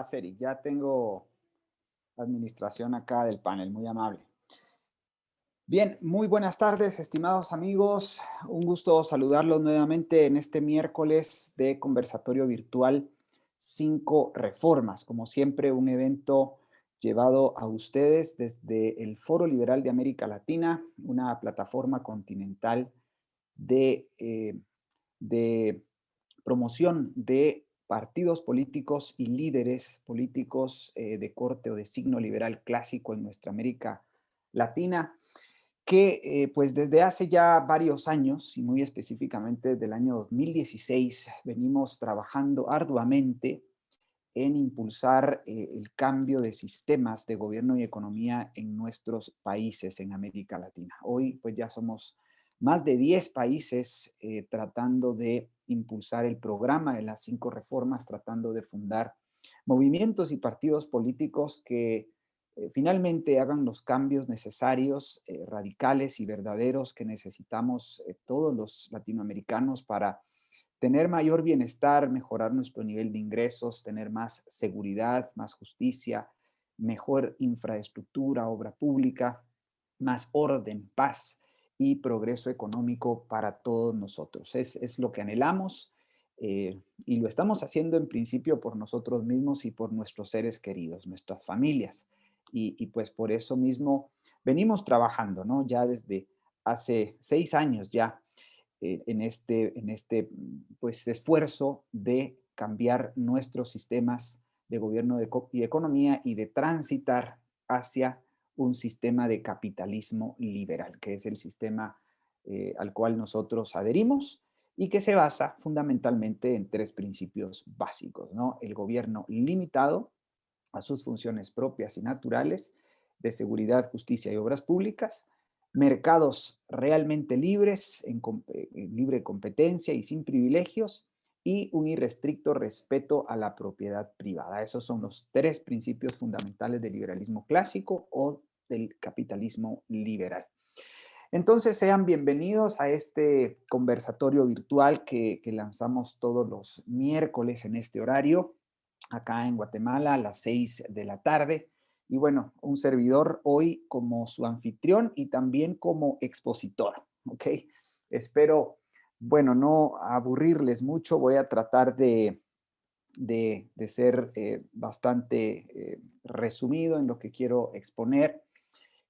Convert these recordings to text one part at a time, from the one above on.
Seri, ya tengo administración acá del panel, muy amable. Bien, muy buenas tardes, estimados amigos. Un gusto saludarlos nuevamente en este miércoles de conversatorio virtual 5 Reformas. Como siempre, un evento llevado a ustedes desde el Foro Liberal de América Latina, una plataforma continental de de promoción de partidos políticos y líderes políticos de corte o de signo liberal clásico en nuestra América Latina, que pues desde hace ya varios años, y muy específicamente desde el año 2016, venimos trabajando arduamente en impulsar el cambio de sistemas de gobierno y economía en nuestros países en América Latina. Hoy pues ya somos más de 10 países tratando de impulsar el programa de las 5 reformas, tratando de fundar movimientos y partidos políticos que finalmente hagan los cambios necesarios, radicales y verdaderos que necesitamos todos los latinoamericanos para tener mayor bienestar, mejorar nuestro nivel de ingresos, tener más seguridad, más justicia, mejor infraestructura, obra pública, más orden, paz y progreso económico para todos nosotros. Es lo que anhelamos y lo estamos haciendo en principio por nosotros mismos y por nuestros seres queridos, nuestras familias. Y pues por eso mismo venimos trabajando, ¿no? Ya desde hace 6 años ya pues, esfuerzo de cambiar nuestros sistemas de gobierno y economía y de transitar hacia un sistema de capitalismo liberal, que es el sistema al cual nosotros adherimos y que se basa fundamentalmente en 3 principios básicos, ¿no? El gobierno limitado a sus funciones propias y naturales de seguridad, justicia y obras públicas, mercados realmente libres, en libre competencia y sin privilegios, y un irrestricto respeto a la propiedad privada. Esos son los 3 principios fundamentales del liberalismo clásico o del capitalismo liberal. Entonces, sean bienvenidos a este conversatorio virtual que lanzamos todos los miércoles en este horario, acá en Guatemala a las 6 de la tarde. Y bueno, un servidor hoy como su anfitrión y también como expositor, ¿ok? Espero, bueno, no aburrirles mucho, voy a tratar de ser bastante resumido en lo que quiero exponer,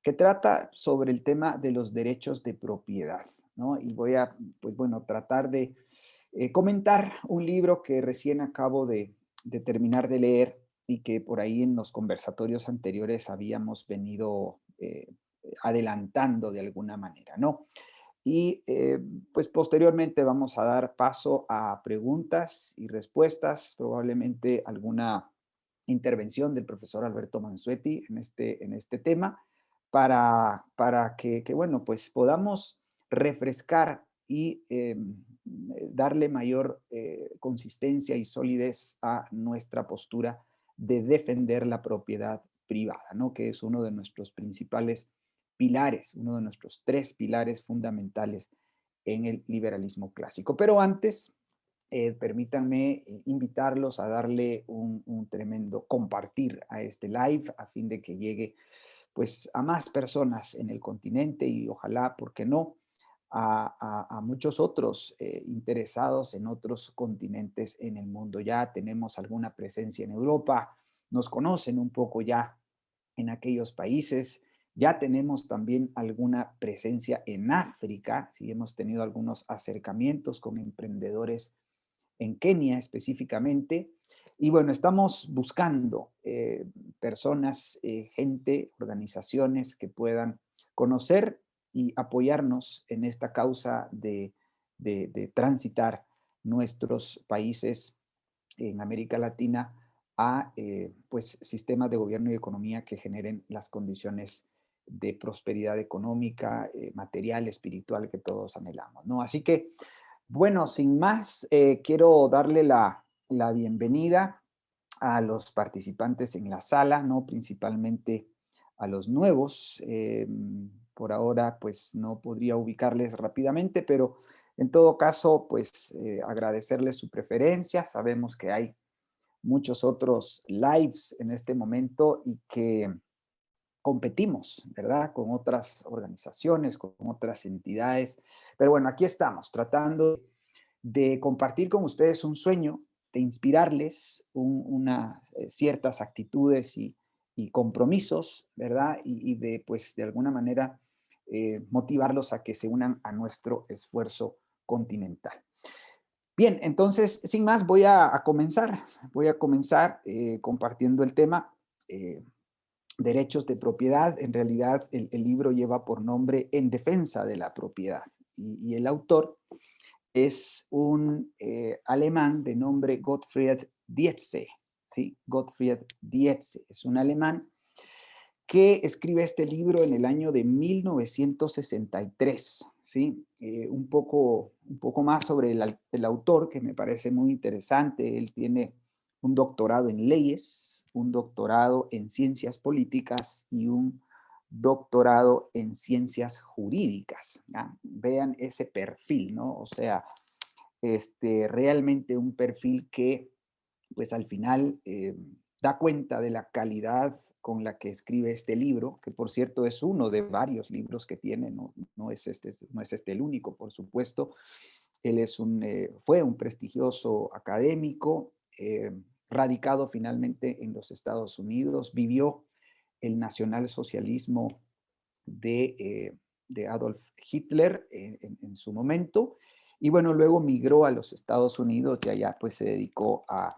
que trata sobre el tema de los derechos de propiedad, ¿no? Y voy a, pues bueno, tratar de comentar un libro que recién acabo de terminar de leer y que por ahí en los conversatorios anteriores habíamos venido adelantando de alguna manera, ¿no? Y pues posteriormente vamos a dar paso a preguntas y respuestas, probablemente alguna intervención del profesor Alberto Mansuetti en este tema, para que, bueno, pues podamos refrescar y darle mayor consistencia y solidez a nuestra postura de defender la propiedad privada, ¿no? Que es uno de nuestros principales pilares, uno de nuestros 3 pilares fundamentales en el liberalismo clásico. Pero antes, permítanme invitarlos a darle un tremendo compartir a este live a fin de que llegue pues a más personas en el continente y ojalá, ¿por qué no?, a muchos otros interesados en otros continentes en el mundo. Ya tenemos alguna presencia en Europa, nos conocen un poco ya en aquellos países. Ya tenemos también alguna presencia en África, sí, hemos tenido algunos acercamientos con emprendedores en Kenia específicamente. Y bueno, estamos buscando personas, gente, organizaciones que puedan conocer y apoyarnos en esta causa de transitar nuestros países en América Latina a pues, sistemas de gobierno y economía que generen las condiciones de prosperidad económica, material, espiritual que todos anhelamos, ¿no? Así que, bueno, sin más, quiero darle la bienvenida a los participantes en la sala, ¿no? Principalmente a los nuevos. Por ahora, pues no podría ubicarles rápidamente, pero en todo caso, pues agradecerles su preferencia. Sabemos que hay muchos otros lives en este momento y que competimos, ¿verdad? Con otras organizaciones, con otras entidades. Pero bueno, aquí estamos tratando de compartir con ustedes un sueño, de inspirarles ciertas actitudes y compromisos, ¿verdad? Y de, pues, de alguna manera motivarlos a que se unan a nuestro esfuerzo continental. Bien, entonces, sin más, voy a comenzar. Voy a comenzar compartiendo el tema. Derechos de propiedad. En realidad, el libro lleva por nombre En defensa de la propiedad. Y el autor es un alemán de nombre Gottfried Dietze, ¿sí? Gottfried Dietze es un alemán que escribe este libro en el año de 1963, ¿sí? Un poco más sobre el autor, que me parece muy interesante. Él tiene un doctorado en leyes, un doctorado en ciencias políticas y un doctorado en ciencias jurídicas. ¿Ya? Vean ese perfil, ¿no? O sea, realmente un perfil que, pues al final, da cuenta de la calidad con la que escribe este libro, que por cierto es uno de varios libros que tiene, no es este el único, por supuesto. Él fue un prestigioso académico, radicado finalmente en los Estados Unidos, vivió el nacionalsocialismo de Adolf Hitler en su momento, y bueno, luego migró a los Estados Unidos y allá pues se dedicó a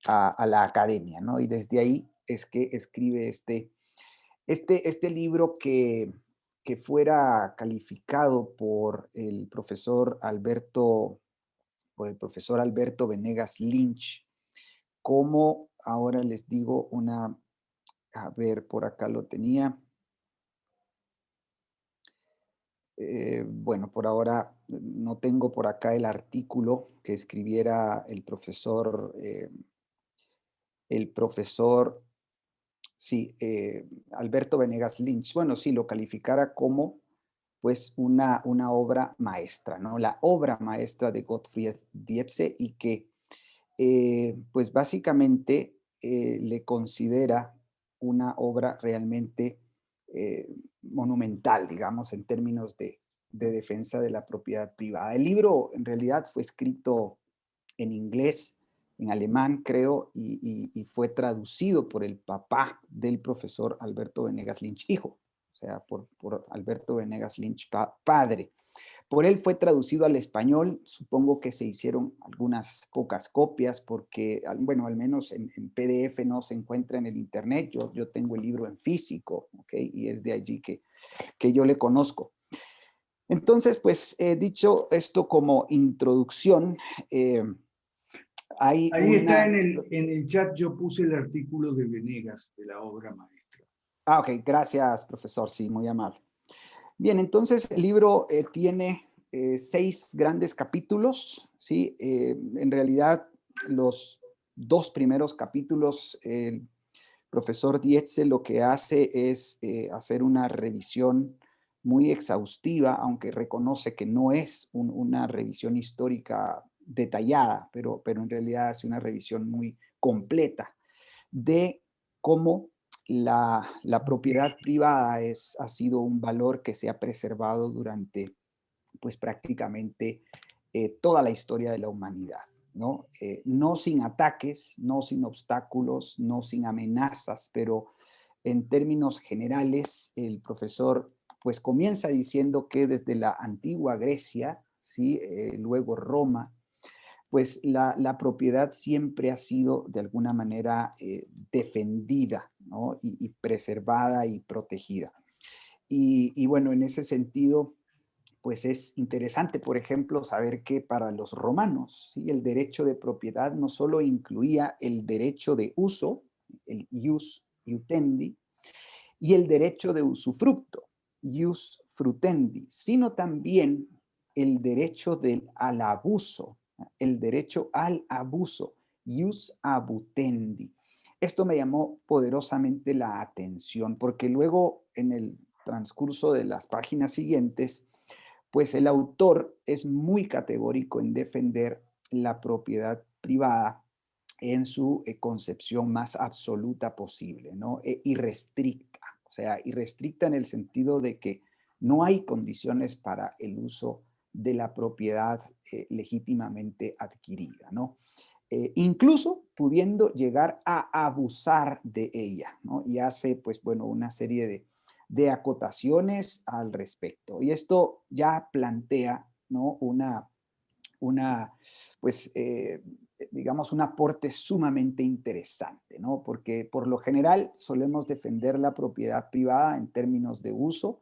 la academia, ¿no? Y desde ahí es que escribe este libro que fuera calificado por el profesor Alberto Venegas Lynch como, ahora les digo a ver, por acá lo tenía. Bueno, por ahora no tengo por acá el artículo que escribiera el profesor, sí, Alberto Venegas Lynch. Bueno, sí, lo calificara como pues una obra maestra, ¿no? La obra maestra de Gottfried Dietze y que pues básicamente le considera una obra realmente monumental, digamos, en términos de defensa de la propiedad privada. El libro en realidad fue escrito en inglés, en alemán, creo, y fue traducido por el papá del profesor Alberto Venegas Lynch, hijo, o sea, por Alberto Venegas Lynch, padre. Por él fue traducido al español, supongo que se hicieron algunas pocas copias porque, bueno, al menos en PDF no se encuentra en el internet. Yo tengo el libro en físico, ¿ok? Y es de allí que yo le conozco. Entonces, pues, dicho esto como introducción, eh, hay Ahí está una... en el chat, yo puse el artículo de Venegas, de la obra maestra. Ah, ok, gracias, profesor, sí, muy amable. Bien, entonces el libro tiene 6 grandes capítulos, ¿sí? En realidad, los 2 primeros capítulos, el profesor Dietze lo que hace es hacer una revisión muy exhaustiva, aunque reconoce que no es una revisión histórica detallada, pero en realidad hace una revisión muy completa de cómo la propiedad privada ha sido un valor que se ha preservado durante pues prácticamente toda la historia de la humanidad, ¿no? No sin ataques, no sin obstáculos, no sin amenazas, pero en términos generales el profesor pues comienza diciendo que desde la antigua Grecia, ¿sí? Luego Roma, pues la propiedad siempre ha sido de alguna manera defendida, ¿no? Y preservada y protegida. Y bueno, en ese sentido, pues es interesante, por ejemplo, saber que para los romanos, ¿sí? El derecho de propiedad no solo incluía el derecho de uso, el ius iutendi, y el derecho de usufructo, ius frutendi, sino también el derecho al abuso, el derecho al abuso, ius abutendi. Esto me llamó poderosamente la atención porque luego en el transcurso de las páginas siguientes, pues el autor es muy categórico en defender la propiedad privada en su concepción más absoluta posible, ¿no? Irrestricta, o sea, irrestricta en el sentido de que no hay condiciones para el uso de la propiedad legítimamente adquirida, ¿no? Incluso pudiendo llegar a abusar de ella, ¿no? Y hace, pues bueno, una serie de acotaciones al respecto. Y esto ya plantea, ¿no? Una, pues, digamos, un aporte sumamente interesante, ¿no? Porque por lo general solemos defender la propiedad privada en términos de uso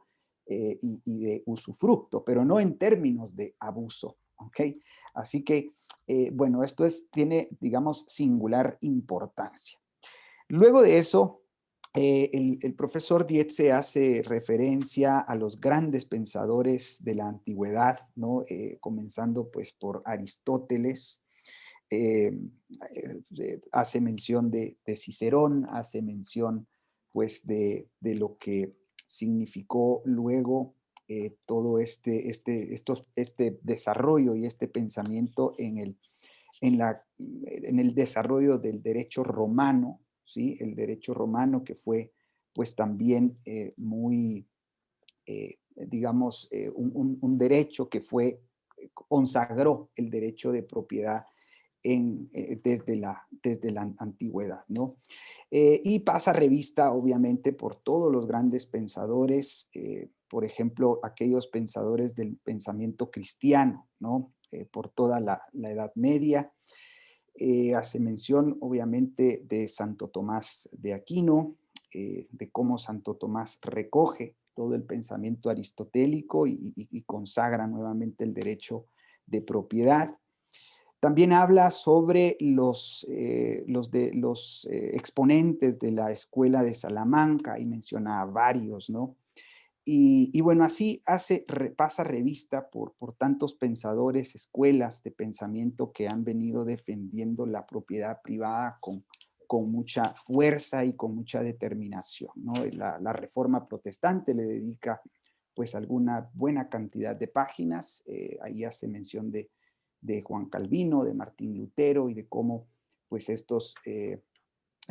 y de usufructo, pero no en términos de abuso, ¿ok? Así que, bueno, tiene, digamos, singular importancia. Luego de eso, el profesor Dietze hace referencia a los grandes pensadores de la antigüedad, ¿no? Comenzando pues por Aristóteles, eh, hace mención de Cicerón, hace mención pues de lo que significó luego todo este desarrollo y este pensamiento en el desarrollo del derecho romano, ¿sí? El derecho romano que fue pues también digamos, un derecho que consagró el derecho de propiedad desde la antigüedad, ¿no? Y pasa revista, obviamente, por todos los grandes pensadores, por ejemplo, aquellos pensadores del pensamiento cristiano, ¿no? Por toda la Edad Media. Hace mención, obviamente, de Santo Tomás de Aquino, de cómo Santo Tomás recoge todo el pensamiento aristotélico y consagra nuevamente el derecho de propiedad. También habla sobre los exponentes de la escuela de Salamanca y menciona a varios, ¿no? Y bueno, así pasa revista por tantos pensadores, escuelas de pensamiento que han venido defendiendo la propiedad privada con mucha fuerza y con mucha determinación, ¿no? La Reforma Protestante le dedica pues alguna buena cantidad de páginas, ahí hace mención de Juan Calvino, de Martín Lutero y de cómo pues estos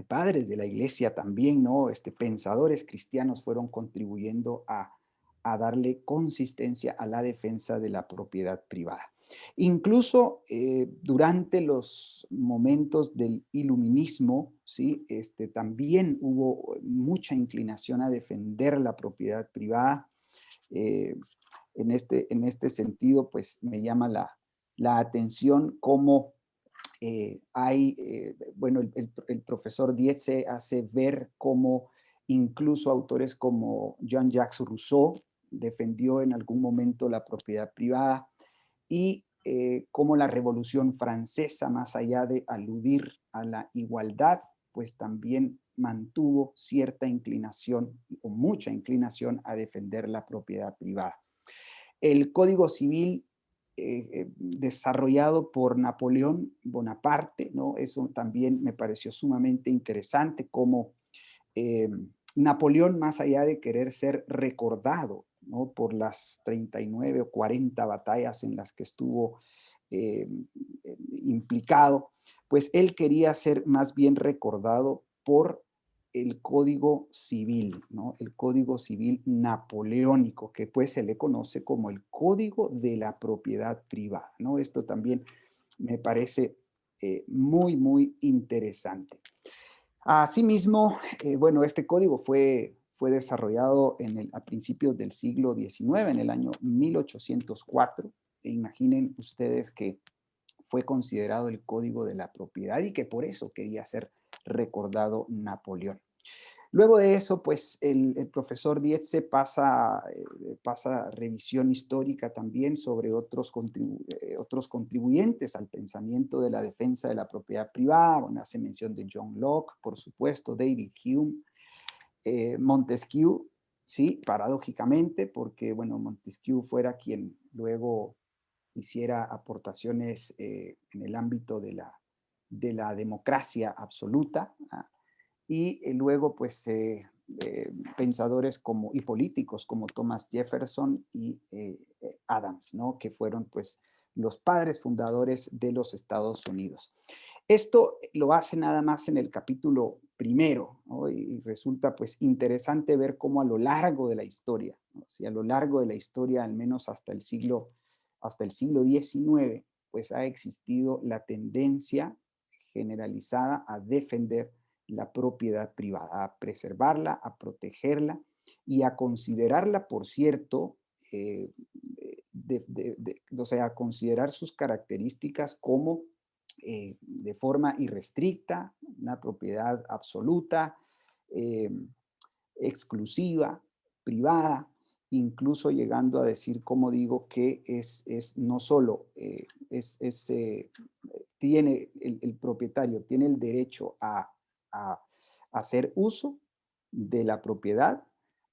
padres de la iglesia también, ¿no? Pensadores cristianos fueron contribuyendo a darle consistencia a la defensa de la propiedad privada. Incluso durante los momentos del iluminismo, ¿sí? También hubo mucha inclinación a defender la propiedad privada. Eh, en este sentido, pues me llama la atención cómo bueno, el profesor Dietze hace ver cómo incluso autores como Jean-Jacques Rousseau defendió en algún momento la propiedad privada y cómo la Revolución Francesa, más allá de aludir a la igualdad, pues también mantuvo cierta inclinación o mucha inclinación a defender la propiedad privada. El Código Civil desarrollado por Napoleón Bonaparte, ¿no? Eso también me pareció sumamente interesante, como eh, Napoleón, más allá de querer ser recordado, ¿no? Por las 39 o 40 batallas en las que estuvo eh, implicado, pues él quería ser más bien recordado por el Código Civil, ¿no? El Código Civil napoleónico, que pues se le conoce como el Código de la Propiedad Privada, ¿no? Esto también me parece muy interesante. Asimismo, bueno, este código fue desarrollado a principios del siglo XIX, en el año 1804. E imaginen ustedes que fue considerado el código de la propiedad y que por eso quería ser recordado Napoleón. Luego de eso, pues el profesor Dietze pasa revisión histórica también sobre otros contribuyentes al pensamiento de la defensa de la propiedad privada. Bueno, hace mención de John Locke, por supuesto, David Hume, Montesquieu, sí, paradójicamente, porque, bueno, Montesquieu fuera quien luego hiciera aportaciones en el ámbito de la democracia absoluta, ¿ah? Y luego, pues, pensadores y políticos como Thomas Jefferson y Adams, ¿no? Que fueron, pues, los padres fundadores de los Estados Unidos. Esto lo hace nada más en el capítulo primero, ¿no? Y resulta pues interesante ver cómo a lo largo de la historia, ¿no? Si a lo largo de la historia, al menos hasta el siglo XIX, pues ha existido la tendencia generalizada a defender la propiedad privada, a preservarla, a protegerla y a considerarla, por cierto, o sea, a considerar sus características como de forma irrestricta, una propiedad absoluta, eh, exclusiva, privada, incluso llegando a decir, como digo, que es no solo tiene el propietario, tiene el derecho a hacer uso de la propiedad,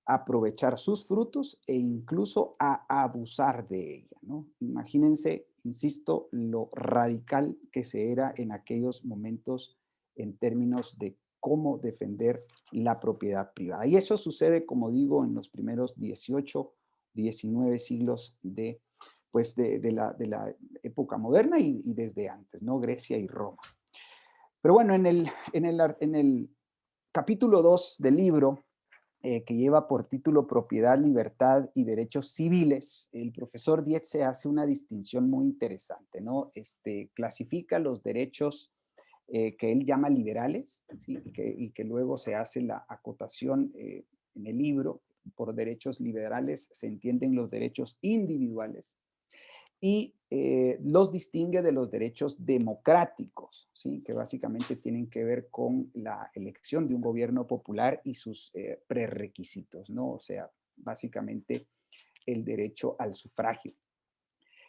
a aprovechar sus frutos e incluso a abusar de ella, ¿no? Imagínense, insisto, lo radical que se era en aquellos momentos en términos de cómo defender la propiedad privada. Y eso sucede, como digo, en los primeros 18, 19 siglos pues de la época moderna y desde antes, ¿no? Grecia y Roma. Pero bueno, en el capítulo 2 del libro, que lleva por título Propiedad, Libertad y Derechos Civiles, el profesor Dietze hace una distinción muy interesante, ¿no? Clasifica los derechos que él llama liberales, ¿sí? Y que luego se hace la acotación en el libro. Por derechos liberales se entienden los derechos individuales y los distingue de los derechos democráticos, ¿sí? Que básicamente tienen que ver con la elección de un gobierno popular y sus prerequisitos, ¿no? O sea, básicamente el derecho al sufragio.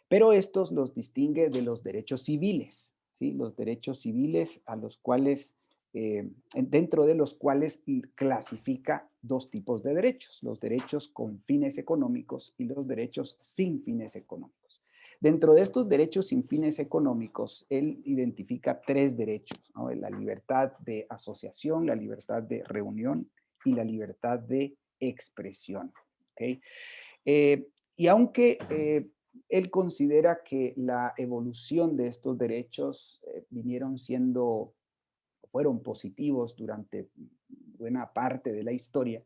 Pero estos los distingue de los derechos civiles, ¿sí? Los derechos civiles a los cuales, dentro de los cuales clasifica dos tipos de derechos, los derechos con fines económicos y los derechos sin fines económicos. Dentro de estos derechos sin fines económicos, él identifica tres derechos, ¿no? La libertad de asociación, la libertad de reunión y la libertad de expresión. ¿Okay? Y aunque él considera que la evolución de estos derechos fueron positivos durante buena parte de la historia,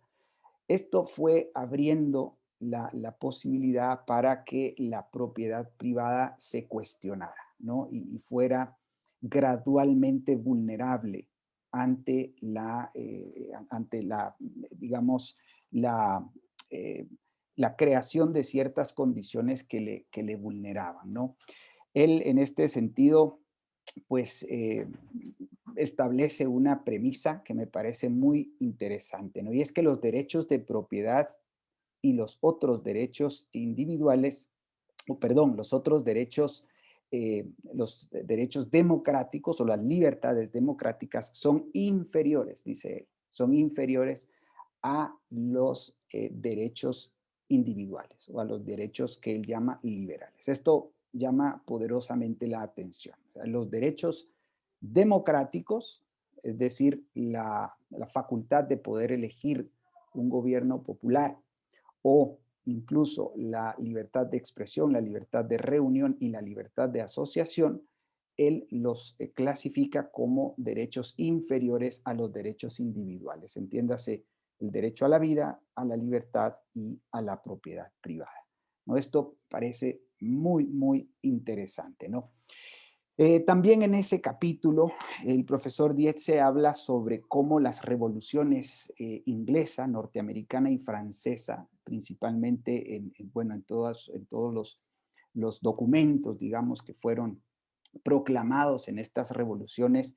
esto fue abriendo la posibilidad para que la propiedad privada se cuestionara, ¿no? Y fuera gradualmente vulnerable ante la digamos, la, eh, la creación de ciertas condiciones que le vulneraban, ¿no? Él, en este sentido, pues establece una premisa que me parece muy interesante, ¿no? Y es que los derechos de propiedad y los otros derechos individuales, o perdón, los derechos democráticos o las libertades democráticas son inferiores, dice él, son inferiores a los derechos individuales o a los derechos que él llama liberales. Esto llama poderosamente la atención. O sea, los derechos democráticos, es decir, la facultad de poder elegir un gobierno popular o incluso la libertad de expresión, la libertad de reunión y la libertad de asociación, él los clasifica como derechos inferiores a los derechos individuales. Entiéndase, el derecho a la vida, a la libertad y a la propiedad privada, ¿no? Esto parece muy, muy interesante, ¿no? También en ese capítulo, el profesor Dietze habla sobre cómo las revoluciones inglesa, norteamericana y francesa, principalmente bueno, en todos los documentos, digamos, que fueron proclamados en estas revoluciones,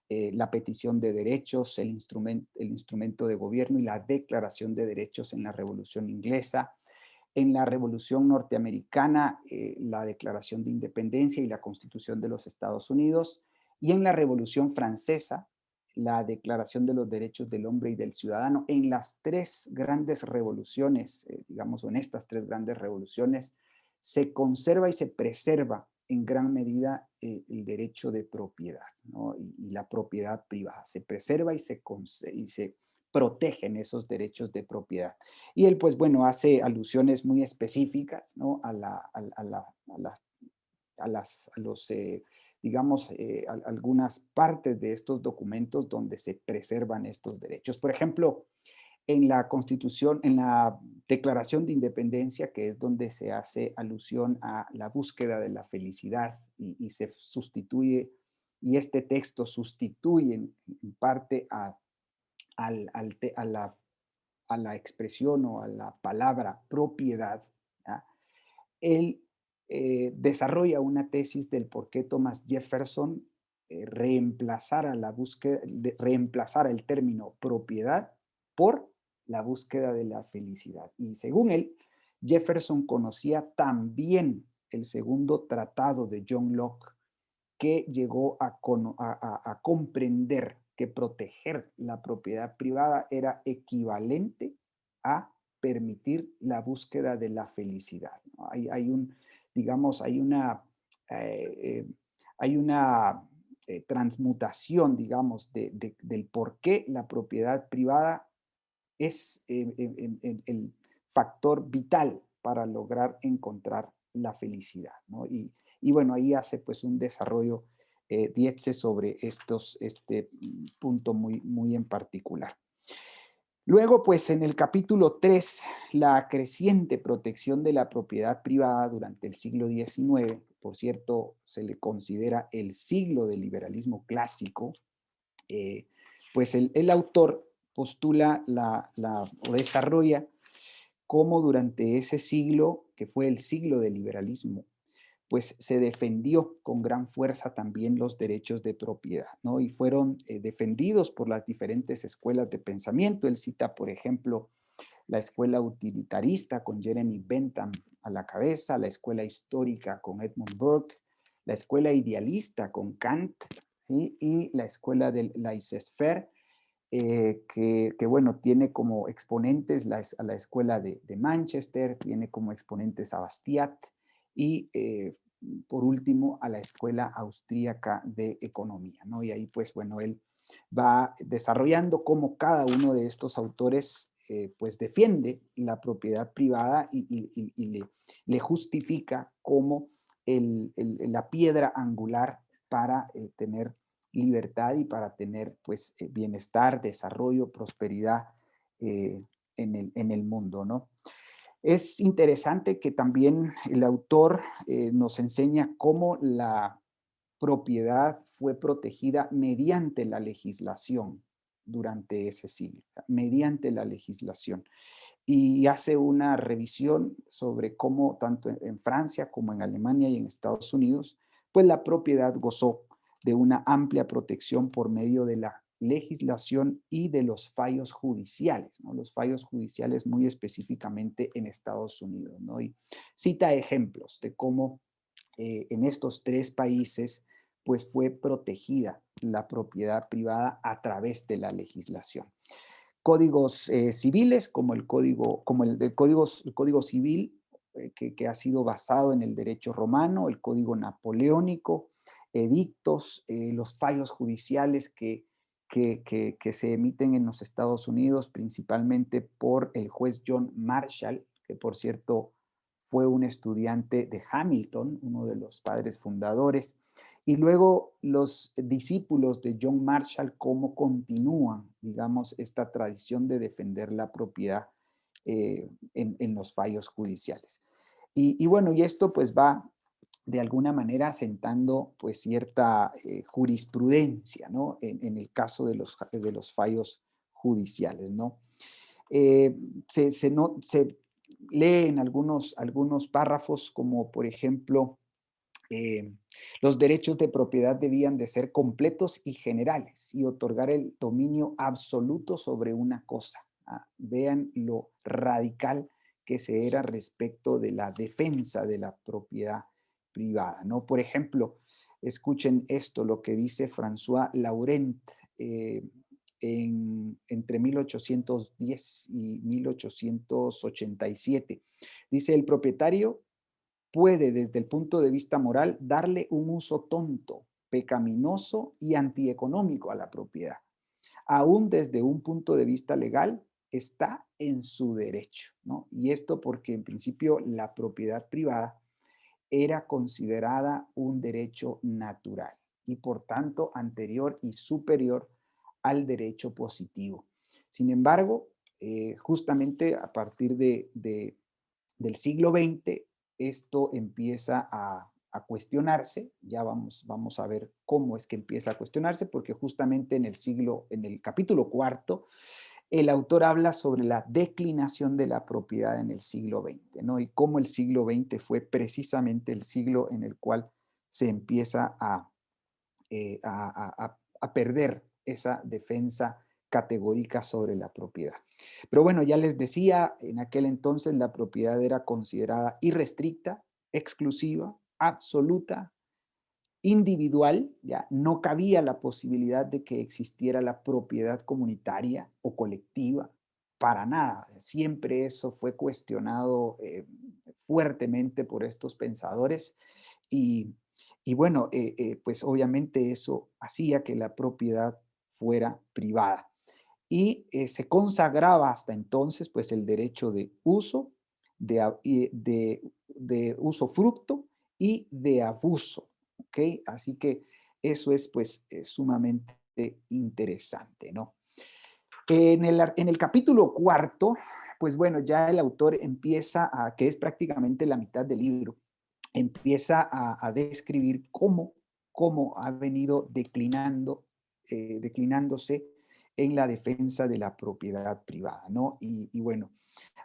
la petición de derechos, el instrumento de gobierno y la declaración de derechos en la revolución inglesa, en la Revolución Norteamericana, la Declaración de Independencia y la Constitución de los Estados Unidos, y en la Revolución Francesa, la Declaración de los Derechos del Hombre y del Ciudadano. En las tres grandes revoluciones, digamos, en estas tres grandes revoluciones, se conserva y se preserva en gran medida el derecho de propiedad, ¿no? Y la propiedad privada. Se preserva y se protegen esos derechos de propiedad. Y él, pues bueno, hace alusiones muy específicas, ¿no? A los digamos, algunas partes de estos documentos donde se preservan estos derechos. Por ejemplo, en la Constitución, en la Declaración de Independencia, que es donde se hace alusión a la búsqueda de la felicidad y se sustituye, y este texto sustituye en parte a la expresión o a la palabra propiedad. ¿Ya? Él desarrolla una tesis del por qué Thomas Jefferson reemplazara el término propiedad por la búsqueda de la felicidad. Y según él, Jefferson conocía también el segundo tratado de John Locke, que llegó a comprender que proteger la propiedad privada era equivalente a permitir la búsqueda de la felicidad, ¿no? Digamos, eh, hay una transmutación, digamos, del por qué la propiedad privada es el factor vital para lograr encontrar la felicidad, ¿no? Y bueno, ahí hace pues un desarrollo Dietze sobre este punto muy en particular. Luego, pues en el capítulo 3, la creciente protección de la propiedad privada durante el siglo XIX, por cierto, se le considera el siglo del liberalismo clásico, pues el autor postula o desarrolla cómo durante ese siglo, que fue el siglo del liberalismo, pues se defendió con gran fuerza también los derechos de propiedad, ¿no? Y fueron defendidos por las diferentes escuelas de pensamiento. Él cita, por ejemplo, la escuela utilitarista con Jeremy Bentham a la cabeza, la escuela histórica con Edmund Burke, la escuela idealista con Kant, ¿sí? Y la escuela del laissez-faire, bueno, tiene como exponentes a la escuela de Manchester, tiene como exponentes a Bastiat y por último a la escuela austríaca de economía, ¿no? Y ahí pues bueno, él va desarrollando cómo cada uno de estos autores pues defiende la propiedad privada y le justifica como la piedra angular para tener libertad y para tener pues bienestar, desarrollo, prosperidad en el mundo, ¿no? Es interesante que también el autor nos enseña cómo la propiedad fue protegida mediante la legislación durante ese siglo, mediante la legislación. Y hace una revisión sobre cómo tanto en Francia como en Alemania y en Estados Unidos, pues la propiedad gozó de una amplia protección por medio de la legislación y de los fallos judiciales, ¿no? Los fallos judiciales muy específicamente en Estados Unidos, ¿no? Y cita ejemplos de cómo en estos tres países pues fue protegida la propiedad privada a través de la legislación. Códigos civiles como el código civil que ha sido basado en el derecho romano, el código napoleónico, edictos, los fallos judiciales que se emiten en los Estados Unidos, principalmente por el juez John Marshall, que por cierto fue un estudiante de Hamilton, uno de los padres fundadores, y luego los discípulos de John Marshall, cómo continúan, digamos, esta tradición de defender la propiedad en los fallos judiciales. Y bueno, y esto pues va de alguna manera sentando pues cierta jurisprudencia, ¿no? En el caso de los fallos judiciales, ¿no? Se lee en algunos párrafos como por ejemplo los derechos de propiedad debían de ser completos y generales y otorgar el dominio absoluto sobre una cosa. Vean lo radical que se era respecto de la defensa de la propiedad privada, ¿no? Por ejemplo, escuchen esto, lo que dice François Laurent entre 1810 y 1887. Dice, el propietario puede, desde el punto de vista moral, darle un uso tonto, pecaminoso y antieconómico a la propiedad. Aún desde un punto de vista legal, está en su derecho, ¿no? Y esto porque en principio la propiedad privada era considerada un derecho natural y por tanto anterior y superior al derecho positivo. Sin embargo, justamente a partir del siglo XX, esto empieza a cuestionarse. Ya vamos a ver cómo es que empieza a cuestionarse, porque justamente en el capítulo cuarto, el autor habla sobre la declinación de la propiedad en el siglo XX, ¿no? Y cómo el siglo XX fue precisamente el siglo en el cual se empieza a perder esa defensa categórica sobre la propiedad. Pero bueno, ya les decía, en aquel entonces la propiedad era considerada irrestricta, exclusiva, absoluta, individual, ya no cabía la posibilidad de que existiera la propiedad comunitaria o colectiva, para nada. Siempre eso fue cuestionado fuertemente por estos pensadores y, y bueno, pues obviamente eso hacía que la propiedad fuera privada. Y se consagraba hasta entonces pues el derecho de uso, de uso fructo y de abuso. ¿Ok? Así que eso es pues sumamente interesante, ¿no? En el capítulo cuarto, pues bueno, ya el autor empieza a, que es prácticamente la mitad del libro, empieza a describir cómo ha venido declinándose en la defensa de la propiedad privada, ¿no? Y bueno,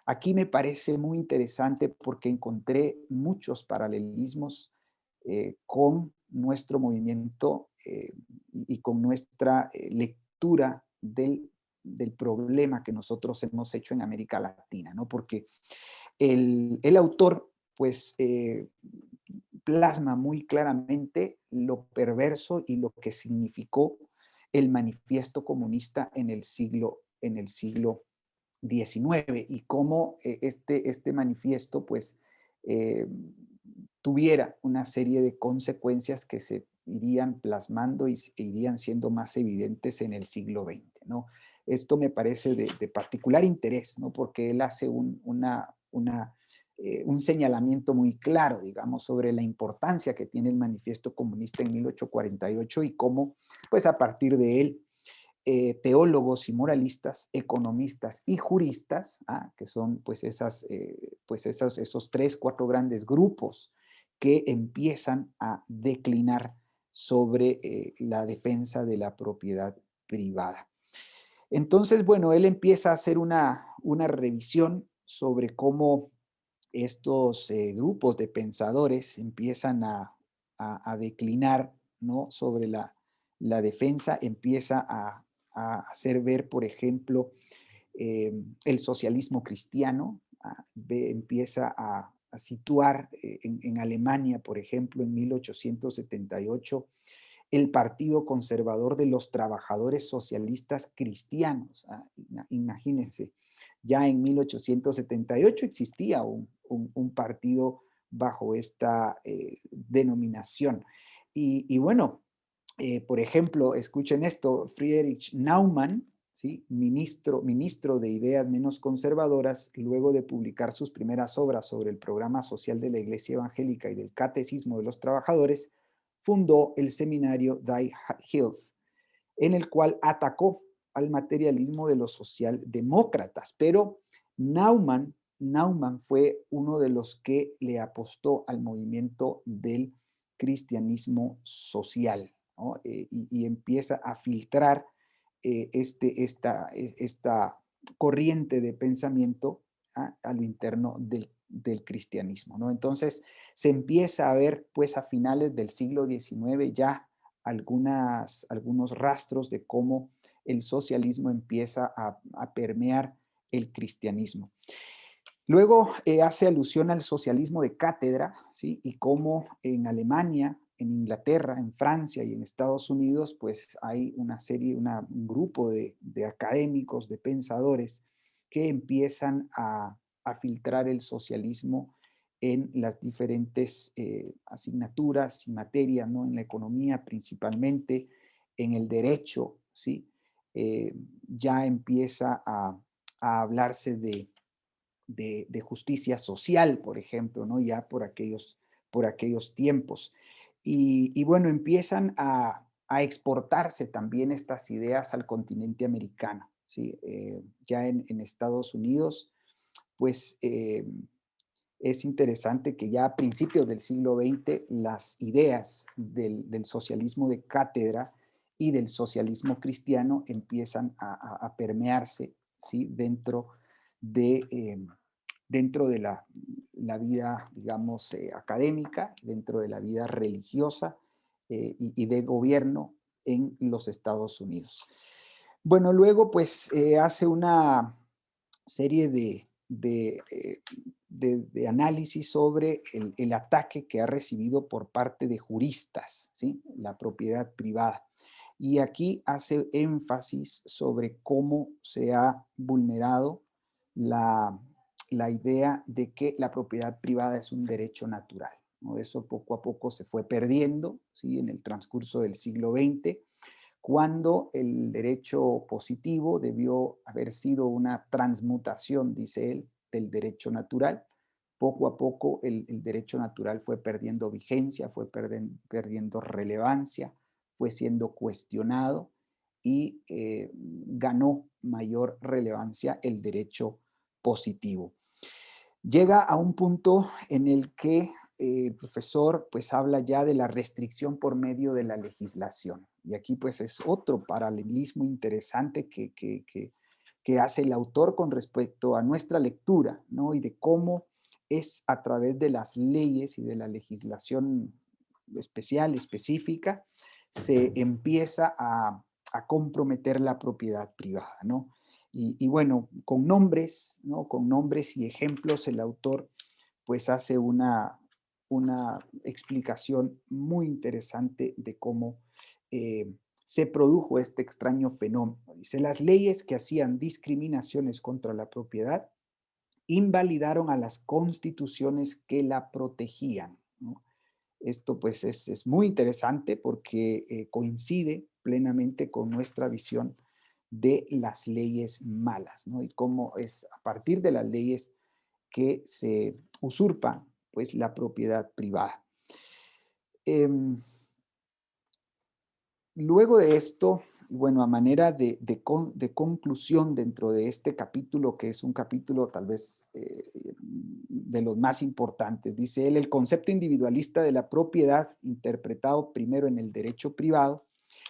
aquí me parece muy interesante porque encontré muchos paralelismos con nuestro movimiento y con nuestra lectura del problema que nosotros hemos hecho en América Latina, ¿no? Porque el autor, pues, plasma muy claramente lo perverso y lo que significó el manifiesto comunista en el siglo XIX y cómo este manifiesto pues tuviera una serie de consecuencias que se irían plasmando y irían siendo más evidentes en el siglo XX, ¿no? Esto me parece de particular interés, ¿no? Porque él hace un señalamiento muy claro, digamos, sobre la importancia que tiene el manifiesto comunista en 1848 y cómo, pues a partir de él, teólogos y moralistas, economistas y juristas, que son pues, esos tres, cuatro grandes grupos que empiezan a declinar sobre la defensa de la propiedad privada. Entonces, bueno, él empieza a hacer una revisión sobre cómo estos grupos de pensadores empiezan a declinar, ¿no? Sobre la defensa, empieza hacer ver, por ejemplo, el socialismo cristiano, empieza a situar en Alemania, por ejemplo, en 1878, el Partido Conservador de los Trabajadores Socialistas Cristianos. Imagínense, ya en 1878 existía un partido bajo esta denominación. Y bueno, por ejemplo, escuchen esto, Friedrich Naumann, ¿sí? ministro de ideas menos conservadoras, luego de publicar sus primeras obras sobre el programa social de la Iglesia Evangélica y del Catecismo de los Trabajadores, fundó el seminario Die Hilfe, en el cual atacó al materialismo de los socialdemócratas, pero Naumann fue uno de los que le apostó al movimiento del cristianismo social, ¿no? Y empieza a filtrar esta corriente de pensamiento a lo interno del cristianismo, ¿no? Entonces se empieza a ver pues a finales del siglo XIX ya algunos rastros de cómo el socialismo empieza a permear el cristianismo. Luego hace alusión al socialismo de cátedra, ¿sí? Y cómo en Alemania, en Inglaterra, en Francia y en Estados Unidos, pues hay un grupo de académicos, de pensadores que empiezan a filtrar el socialismo en las diferentes asignaturas y materias, ¿no? En la economía principalmente, en el derecho, ¿sí? Ya empieza a hablarse de justicia social, por ejemplo, ¿no? Ya por aquellos por aquellos tiempos. Y bueno, empiezan a exportarse también estas ideas al continente americano, ¿sí? Ya en Estados Unidos, pues es interesante que ya a principios del siglo XX las ideas del socialismo de cátedra y del socialismo cristiano empiezan a permearse, ¿sí? Dentro de la vida, digamos, académica, dentro de la vida religiosa y de gobierno en los Estados Unidos. Bueno, luego pues hace una serie de análisis sobre el ataque que ha recibido por parte de juristas, ¿sí? La propiedad privada. Y aquí hace énfasis sobre cómo se ha vulnerado la, la idea de que la propiedad privada es un derecho natural, ¿no? Eso poco a poco se fue perdiendo, ¿sí? En el transcurso del siglo XX, cuando el derecho positivo debió haber sido una transmutación, dice él, del derecho natural. Poco a poco el derecho natural fue perdiendo vigencia, fue perdiendo relevancia, fue siendo cuestionado y ganó mayor relevancia el derecho positivo. Llega a un punto en el que el profesor pues habla ya de la restricción por medio de la legislación. Y aquí pues es otro paralelismo interesante que hace el autor con respecto a nuestra lectura, ¿no? Y de cómo es a través de las leyes y de la legislación especial, específica, se empieza a comprometer la propiedad privada, ¿no? Y bueno, con nombres, ¿no? Con nombres y ejemplos, el autor pues hace una explicación muy interesante de cómo se produjo este extraño fenómeno. Dice, las leyes que hacían discriminaciones contra la propiedad invalidaron a las constituciones que la protegían, ¿no? Esto pues es muy interesante porque coincide plenamente con nuestra visión de las leyes malas, ¿no? Y cómo es a partir de las leyes que se usurpa pues la propiedad privada. Luego de esto, bueno, a manera de conclusión dentro de este capítulo, que es un capítulo tal vez de los más importantes, dice él, el concepto individualista de la propiedad, interpretado primero en el derecho privado,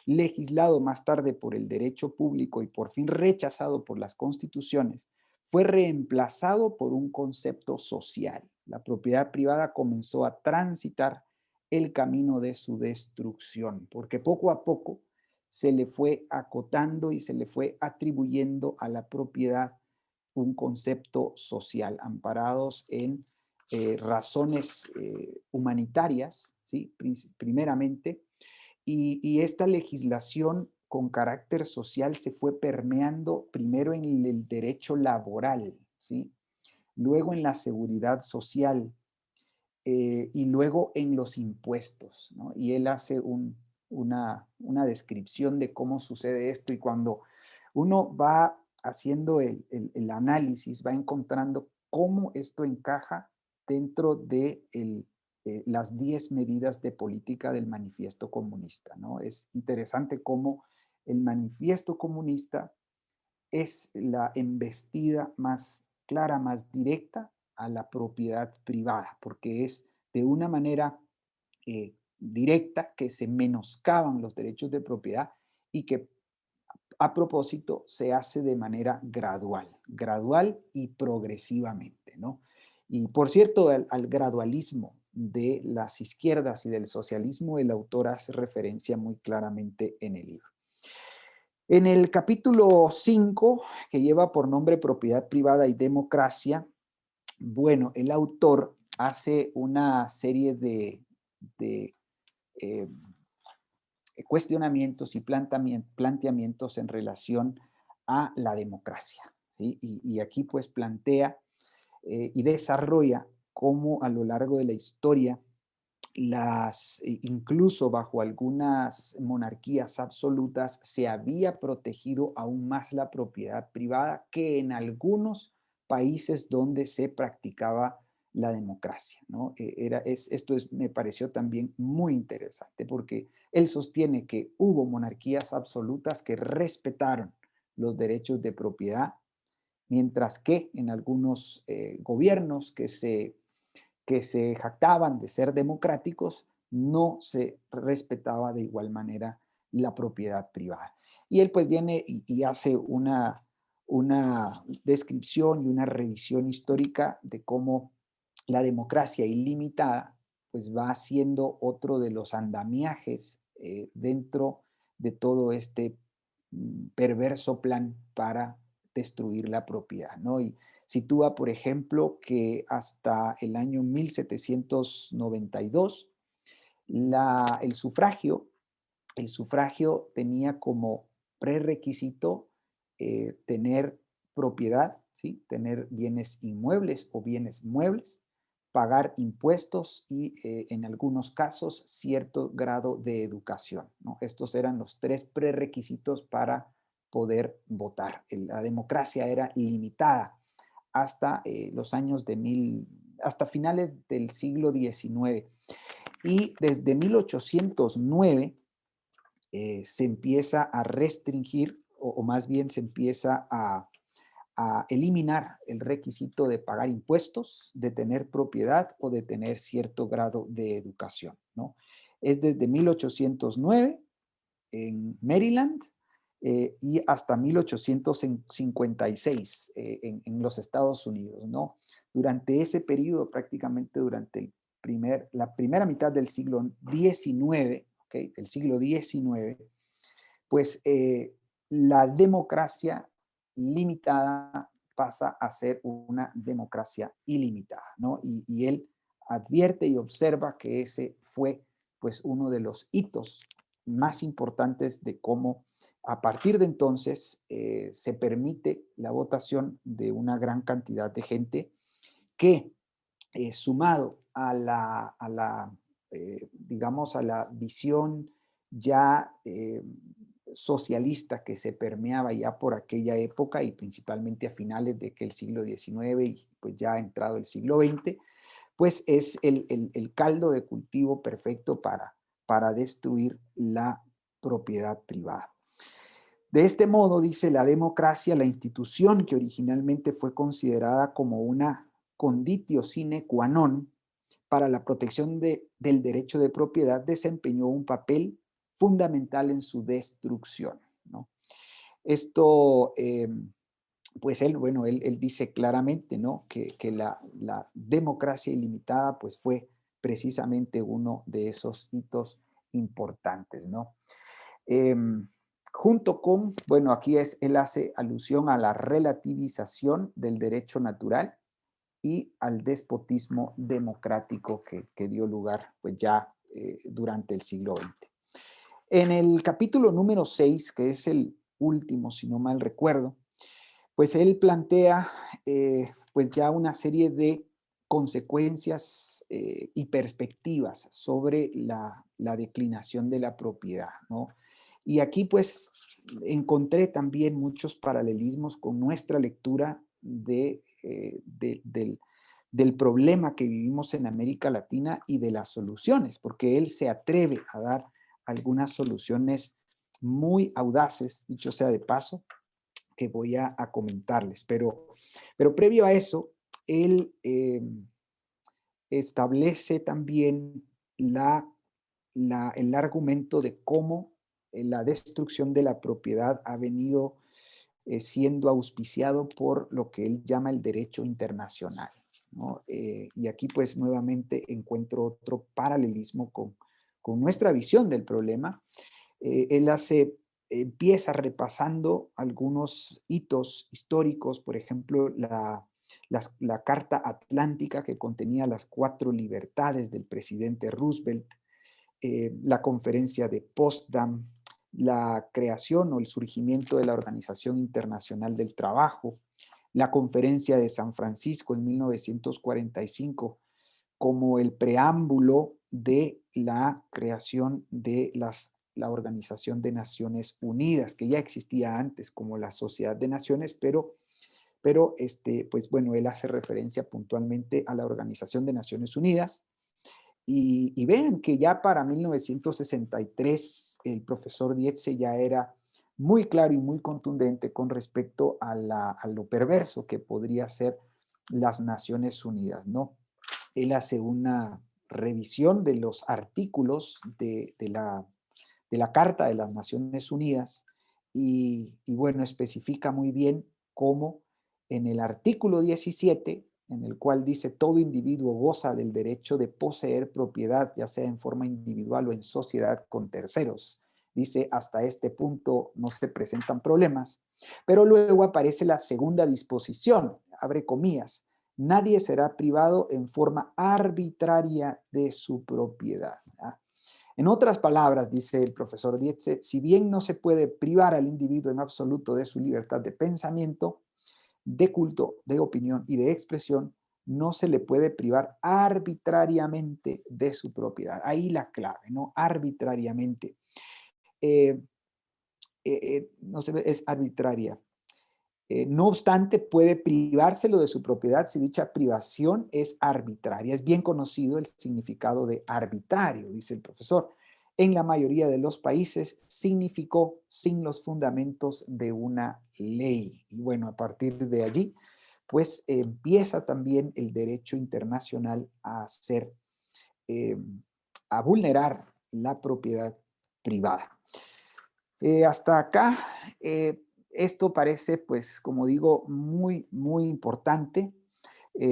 legislado más tarde por el derecho público y por fin rechazado por las constituciones, fue reemplazado por un concepto social. La propiedad privada comenzó a transitar el camino de su destrucción, porque poco a poco se le fue acotando y se le fue atribuyendo a la propiedad un concepto social, amparados en razones humanitarias, ¿sí? Primeramente, y esta legislación con carácter social se fue permeando primero en el derecho laboral, ¿sí? Luego en la seguridad social, y luego en los impuestos, ¿no? Y él hace una descripción de cómo sucede esto y cuando uno va haciendo el análisis, va encontrando cómo esto encaja dentro de las 10 medidas de política del manifiesto comunista, ¿no? Es interesante cómo el manifiesto comunista es la embestida más clara, más directa a la propiedad privada, porque es de una manera directa que se menoscaban los derechos de propiedad y que a propósito se hace de manera gradual y progresivamente, ¿no? Y por cierto, al gradualismo de las izquierdas y del socialismo, el autor hace referencia muy claramente en el libro. En el capítulo 5, que lleva por nombre Propiedad Privada y Democracia, bueno, el autor hace una serie de eh, cuestionamientos y planteamientos en relación a la democracia, ¿sí? Y aquí pues plantea y desarrolla cómo a lo largo de la historia incluso bajo algunas monarquías absolutas, se había protegido aún más la propiedad privada que en algunos países donde se practicaba la democracia, ¿no? Me pareció también muy interesante porque él sostiene que hubo monarquías absolutas que respetaron los derechos de propiedad, mientras que en algunos gobiernos que se jactaban de ser democráticos, no se respetaba de igual manera la propiedad privada. Y él pues viene y hace una descripción y una revisión histórica de cómo la democracia ilimitada pues va siendo otro de los andamiajes dentro de todo este perverso plan para destruir la propiedad, ¿no? Y sitúa, por ejemplo, que hasta el año 1792 el sufragio, el sufragio tenía como prerequisito tener propiedad, ¿sí? Tener bienes inmuebles o bienes muebles, pagar impuestos y en algunos casos cierto grado de educación, ¿no? Estos eran los tres prerequisitos para poder votar. La democracia era limitada hasta los años hasta finales del siglo XIX. Y desde 1809 se empieza a restringir, o más bien se empieza a eliminar el requisito de pagar impuestos, de tener propiedad o de tener cierto grado de educación, ¿no? Es desde 1809 en Maryland y hasta 1856 en los Estados Unidos, ¿no? Durante ese periodo, prácticamente durante la primera mitad del siglo XIX, ¿okay? El siglo XIX, pues la democracia limitada pasa a ser una democracia ilimitada, ¿no? Y él advierte y observa que ese fue pues uno de los hitos más importantes de cómo a partir de entonces se permite la votación de una gran cantidad de gente que sumado digamos, a la visión ya socialista que se permeaba ya por aquella época y principalmente a finales de que el siglo XIX y pues ya ha entrado el siglo XX, pues es el caldo de cultivo perfecto para destruir la propiedad privada. De este modo, dice la democracia, la institución que originalmente fue considerada como una conditio sine qua non para la protección del derecho de propiedad, desempeñó un papel fundamental en su destrucción, ¿no? Esto, pues él dice claramente, ¿no? Que la democracia ilimitada, pues fue precisamente uno de esos hitos importantes, ¿no? Junto con, bueno, él hace alusión a la relativización del derecho natural y al despotismo democrático que dio lugar pues ya durante el siglo XX. En el capítulo número 6, que es el último, si no mal recuerdo, pues él plantea pues ya una serie de consecuencias y perspectivas sobre la declinación de la propiedad, ¿no? Y aquí pues encontré también muchos paralelismos con nuestra lectura del problema que vivimos en América Latina y de las soluciones, porque él se atreve a dar algunas soluciones muy audaces, dicho sea de paso, que voy a comentarles. Pero previo a eso, él establece también el argumento de cómo la destrucción de la propiedad ha venido siendo auspiciado por lo que él llama el derecho internacional, ¿no? Y aquí pues nuevamente encuentro otro paralelismo con nuestra visión del problema. Él empieza repasando algunos hitos históricos, por ejemplo, la Carta Atlántica que contenía las 4 libertades del presidente Roosevelt, la conferencia de Potsdam, la creación o el surgimiento de la Organización Internacional del Trabajo, la conferencia de San Francisco en 1945, como el preámbulo de la creación de la Organización de Naciones Unidas, que ya existía antes como la Sociedad de Naciones, pero pero pues bueno, él hace referencia puntualmente a la Organización de Naciones Unidas. Y vean que ya para 1963 el profesor Dietze ya era muy claro y muy contundente con respecto a lo perverso que podría ser las Naciones Unidas, ¿no? Él hace una revisión de los artículos de la Carta de las Naciones Unidas y bueno, especifica muy bien cómo en el artículo 17, en el cual dice todo individuo goza del derecho de poseer propiedad, ya sea en forma individual o en sociedad con terceros. Dice, hasta este punto no se presentan problemas, pero luego aparece la segunda disposición, abre comillas, nadie será privado en forma arbitraria de su propiedad. ¿Ah? En otras palabras, dice el profesor Dietze, si bien no se puede privar al individuo en absoluto de su libertad de pensamiento, de culto, de opinión y de expresión, no se le puede privar arbitrariamente de su propiedad. Ahí la clave, ¿no? Arbitrariamente. Eh, no se ve, es arbitraria. No obstante, puede privárselo de su propiedad si dicha privación es arbitraria. Es bien conocido el significado de arbitrario, dice el profesor. En la mayoría de los países significó sin los fundamentos de una ley. Y bueno, a partir de allí, pues empieza también el derecho internacional a hacer, eh, a vulnerar la propiedad privada. Hasta acá, esto parece, pues, como digo, muy, muy importante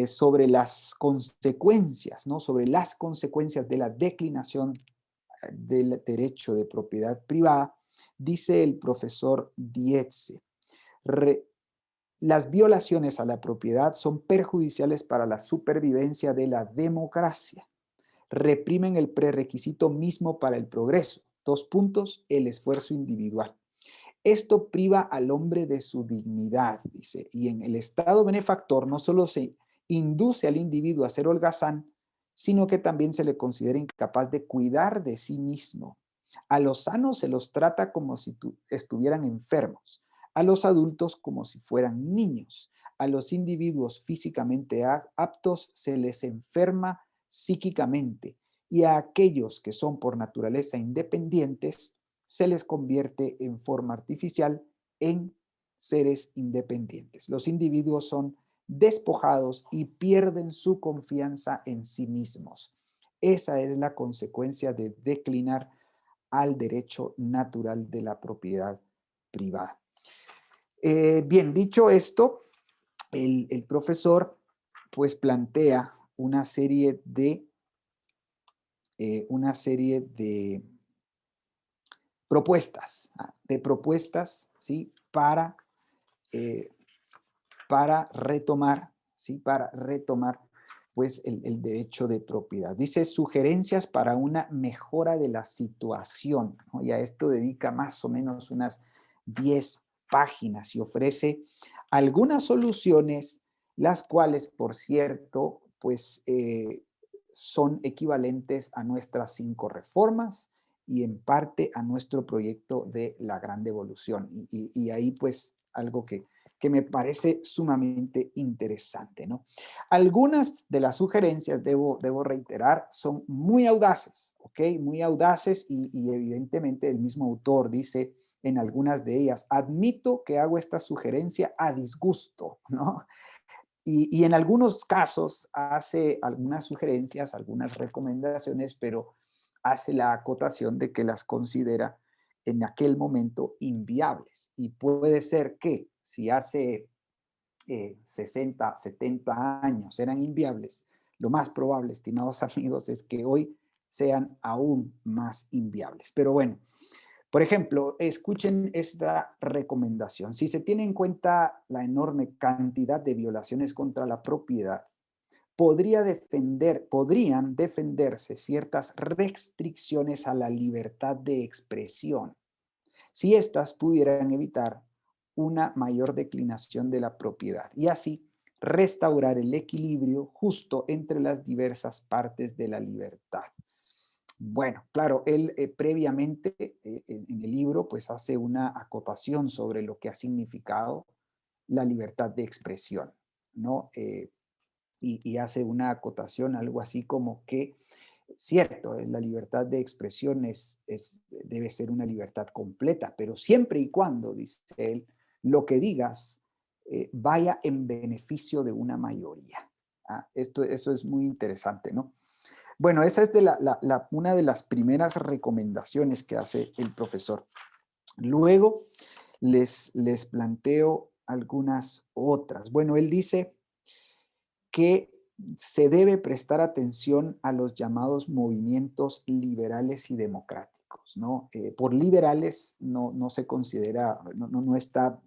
sobre las consecuencias, ¿no? Sobre las consecuencias de la declinación del derecho de propiedad privada, dice el profesor Dietze. Re- las violaciones a la propiedad son perjudiciales para la supervivencia de la democracia. Reprimen el prerequisito mismo para el progreso. Dos puntos, el esfuerzo individual. Esto priva al hombre de su dignidad, dice, y en el Estado benefactor no solo se induce al individuo a ser holgazán, sino que también se le considera incapaz de cuidar de sí mismo. A los sanos se los trata como si estuvieran enfermos, a los adultos como si fueran niños, a los individuos físicamente aptos se les enferma psíquicamente y a aquellos que son por naturaleza independientes se les convierte en forma artificial en seres independientes. Los individuos son despojados y pierden su confianza en sí mismos. Esa es la consecuencia de declinar al derecho natural de la propiedad privada. Bien, dicho esto, el profesor pues plantea una serie de propuestas, ¿sí? Eh, para retomar, ¿sí? Para retomar pues el derecho de propiedad. Dice sugerencias para una mejora de la situación, ¿no? Y a esto dedica más o menos unas 10 páginas y ofrece algunas soluciones, las cuales, por cierto, pues son equivalentes a nuestras 5 reformas y en parte a nuestro proyecto de la gran devolución. Y ahí pues algo que me parece sumamente interesante, ¿no? Algunas de las sugerencias, debo reiterar, son muy audaces, ¿ok? Muy audaces y evidentemente el mismo autor dice en algunas de ellas, admito que hago esta sugerencia a disgusto, ¿no? Y en algunos casos hace algunas sugerencias, algunas recomendaciones, pero hace la acotación de que las considera en aquel momento inviables. Y puede ser que si hace 60, 70 años eran inviables, lo más probable, estimados amigos, es que hoy sean aún más inviables. Pero bueno, por ejemplo, escuchen esta recomendación. Si se tiene en cuenta la enorme cantidad de violaciones contra la propiedad, podrían defenderse ciertas restricciones a la libertad de expresión, si éstas pudieran evitar una mayor declinación de la propiedad y así restaurar el equilibrio justo entre las diversas partes de la libertad. Bueno, claro, él previamente en el libro pues hace una acotación sobre lo que ha significado la libertad de expresión, ¿no? Y hace una acotación, algo así como que, cierto, la libertad de expresión debe ser una libertad completa, pero siempre y cuando, dice él, lo que digas vaya en beneficio de una mayoría. Eso es muy interesante, ¿no? Bueno, esa es una de las primeras recomendaciones que hace el profesor. Luego les planteo algunas otras. Bueno, él dice que se debe prestar atención a los llamados movimientos liberales y democráticos, ¿no? Por liberales no se considera, no está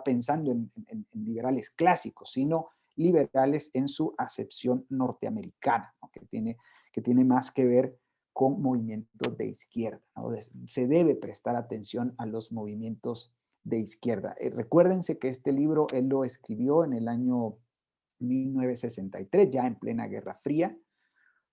pensando en liberales clásicos, sino liberales en su acepción norteamericana, ¿no? Que tiene más que ver con movimientos de izquierda, ¿no? Se debe prestar atención a los movimientos de izquierda. Recuérdense que este libro él lo escribió en el año 1963, ya en plena Guerra Fría,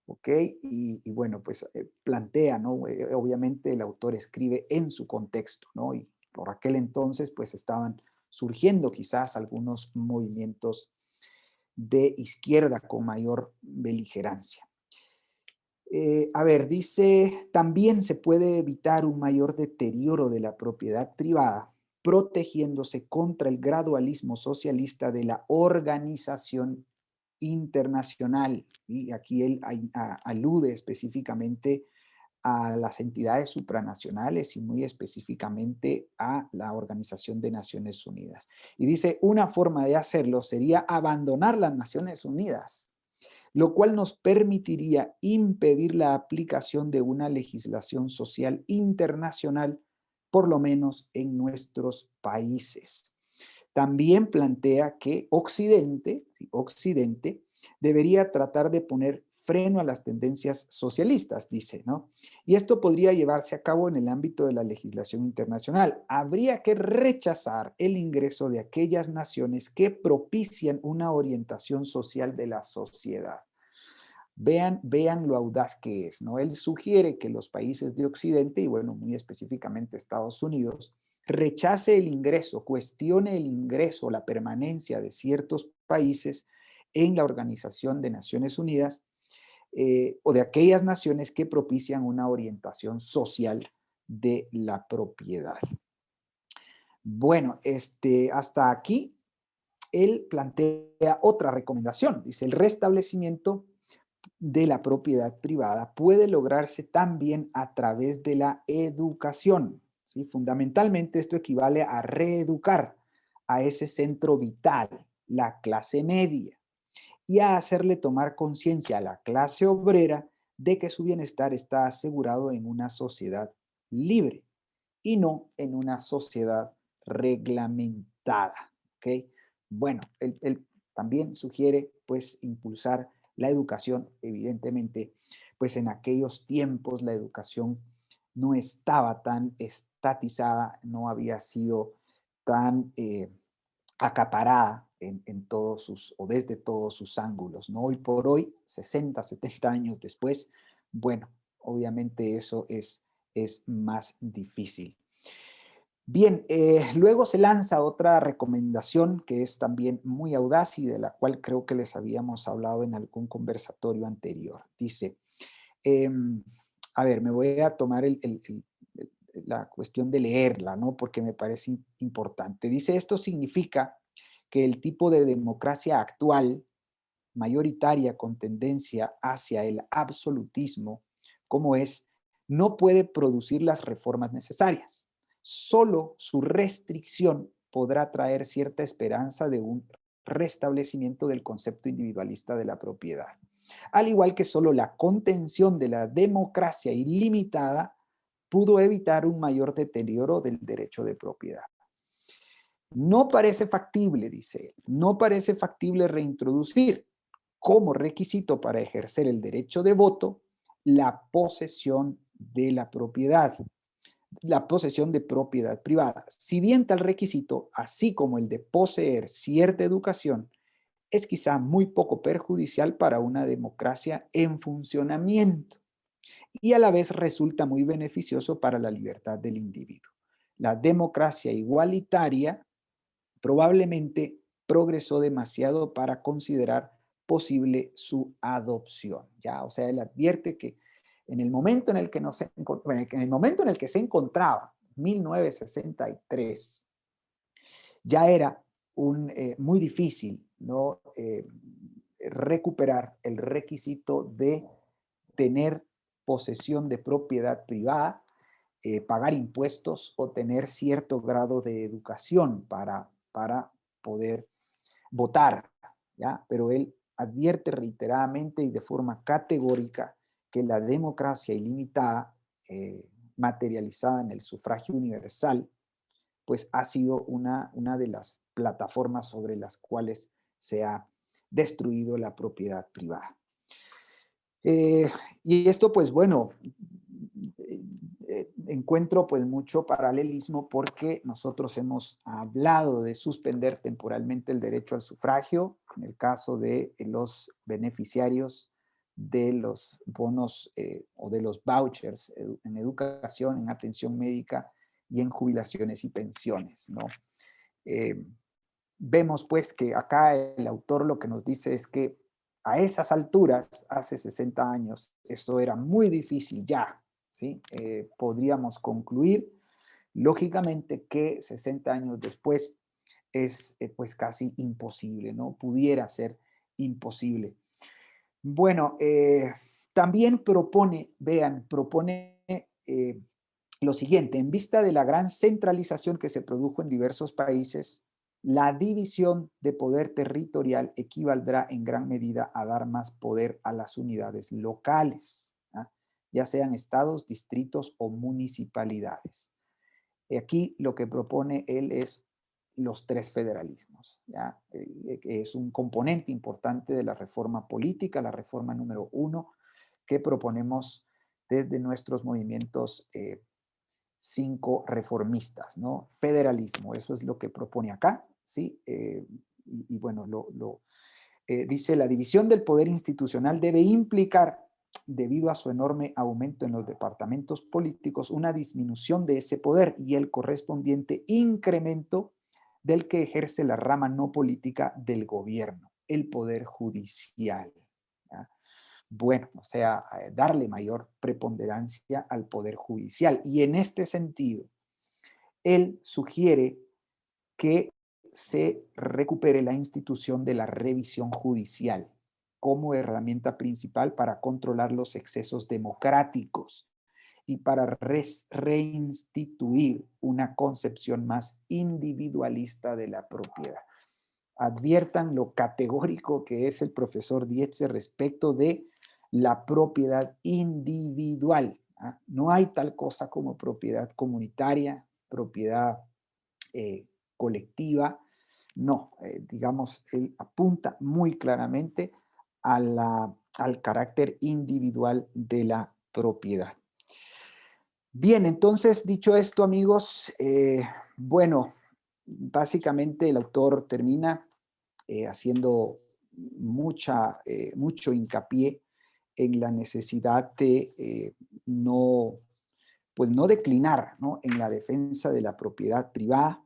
¿ok? Y bueno, pues plantea, ¿no? Obviamente el autor escribe en su contexto, ¿no? Y por aquel entonces, pues estaban surgiendo quizás algunos movimientos de izquierda con mayor beligerancia. A ver, dice, también se puede evitar un mayor deterioro de la propiedad privada protegiéndose contra el gradualismo socialista de la organización internacional. Y aquí él alude específicamente a las entidades supranacionales y muy específicamente a la Organización de Naciones Unidas. Y dice, una forma de hacerlo sería abandonar las Naciones Unidas, lo cual nos permitiría impedir la aplicación de una legislación social internacional, por lo menos en nuestros países. También plantea que Occidente debería tratar de poner freno a las tendencias socialistas, dice, ¿no? Y esto podría llevarse a cabo en el ámbito de la legislación internacional. Habría que rechazar el ingreso de aquellas naciones que propician una orientación social de la sociedad. Vean lo audaz que es, ¿no? Él sugiere que los países de Occidente, y bueno, muy específicamente Estados Unidos, rechace el ingreso, cuestione el ingreso, la permanencia de ciertos países en la Organización de Naciones Unidas o de aquellas naciones que propician una orientación social de la propiedad. Bueno, hasta aquí él plantea otra recomendación. Dice, el restablecimiento de la propiedad privada puede lograrse también a través de la educación. ¿Sí? Fundamentalmente esto equivale a reeducar a ese centro vital, la clase media, y a hacerle tomar conciencia a la clase obrera de que su bienestar está asegurado en una sociedad libre y no en una sociedad reglamentada. ¿Ok? Bueno, él también sugiere pues impulsar la educación, evidentemente, pues en aquellos tiempos la educación no estaba tan estatizada, no había sido tan acaparada en todos sus, o desde todos sus ángulos, ¿no? Hoy por hoy, 60, 70 años después, bueno, obviamente eso es más difícil. Bien, luego se lanza otra recomendación que es también muy audaz y de la cual creo que les habíamos hablado en algún conversatorio anterior. Dice, a ver, me voy a tomar la cuestión de leerla, ¿no? Porque me parece importante. Dice, esto significa que el tipo de democracia actual, mayoritaria con tendencia hacia el absolutismo, como es, no puede producir las reformas necesarias. Solo su restricción podrá traer cierta esperanza de un restablecimiento del concepto individualista de la propiedad. Al igual que solo la contención de la democracia ilimitada pudo evitar un mayor deterioro del derecho de propiedad. No parece factible, dice él, no parece factible reintroducir como requisito para ejercer el derecho de voto la posesión de la posesión de propiedad privada. Si bien tal requisito, así como el de poseer cierta educación, es quizá muy poco perjudicial para una democracia en funcionamiento y a la vez resulta muy beneficioso para la libertad del individuo. La democracia igualitaria probablemente progresó demasiado para considerar posible su adopción, ¿ya? O sea, él advierte que en el momento en el que, en el momento en el que se encontraba, 1963, ya era muy difícil, ¿no? Recuperar el requisito de tener posesión de propiedad privada, pagar impuestos o tener cierto grado de educación para poder votar, ¿ya? Pero él advierte reiteradamente y de forma categórica que la democracia ilimitada, materializada en el sufragio universal, pues ha sido una de las plataformas sobre las cuales se ha destruido la propiedad privada. Eh, y esto, pues bueno, encuentro pues mucho paralelismo porque nosotros hemos hablado de suspender temporalmente el derecho al sufragio en el caso de los beneficiarios de los bonos o de los vouchers en educación, en atención médica y en jubilaciones y pensiones, ¿no? Eh, Vemos pues que acá el autor lo que nos dice es que a esas alturas, hace 60 años, eso era muy difícil ya, ¿sí? Podríamos concluir lógicamente que 60 años después es pues casi imposible, ¿no? Pudiera ser imposible. Bueno, también propone, vean, propone lo siguiente: en vista de la gran centralización que se produjo en diversos países, la división de poder territorial equivaldrá en gran medida a dar más poder a las unidades locales, ¿ah? Ya sean estados, distritos o municipalidades. Aquí lo que propone él es los tres federalismos, ¿ya? Es un componente importante de la reforma política, la reforma número 1 que proponemos desde nuestros movimientos 5 reformistas, ¿no? Federalismo, eso es lo que propone acá, ¿sí? Y bueno, dice: la división del poder institucional debe implicar, debido a su enorme aumento en los departamentos políticos, una disminución de ese poder y el correspondiente incremento del que ejerce la rama no política del gobierno, el poder judicial, ¿ya? Bueno, o sea, darle mayor preponderancia al poder judicial. Y en este sentido, él sugiere que se recupere la institución de la revisión judicial como herramienta principal para controlar los excesos democráticos y para reinstituir una concepción más individualista de la propiedad. Adviertan lo categórico que es el profesor Dietze respecto de la propiedad individual, ¿ah? No hay tal cosa como propiedad comunitaria, propiedad colectiva. No, digamos, él apunta muy claramente al carácter individual de la propiedad. Bien, entonces, dicho esto, amigos, bueno, básicamente el autor termina haciendo mucho hincapié en la necesidad de pues no declinar, ¿no?, en la defensa de la propiedad privada,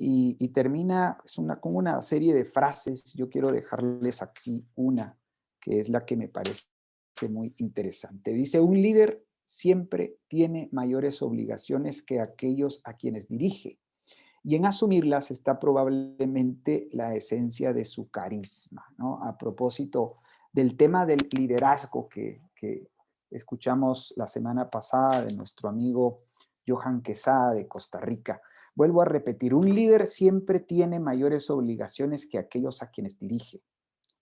y termina con una serie de frases. Yo quiero dejarles aquí una, que es la que me parece muy interesante. Dice: un líder siempre tiene mayores obligaciones que aquellos a quienes dirige, y en asumirlas está probablemente la esencia de su carisma, ¿no? A propósito del tema del liderazgo que escuchamos la semana pasada de nuestro amigo Johan Quesada de Costa Rica. Vuelvo a repetir: un líder siempre tiene mayores obligaciones que aquellos a quienes dirige,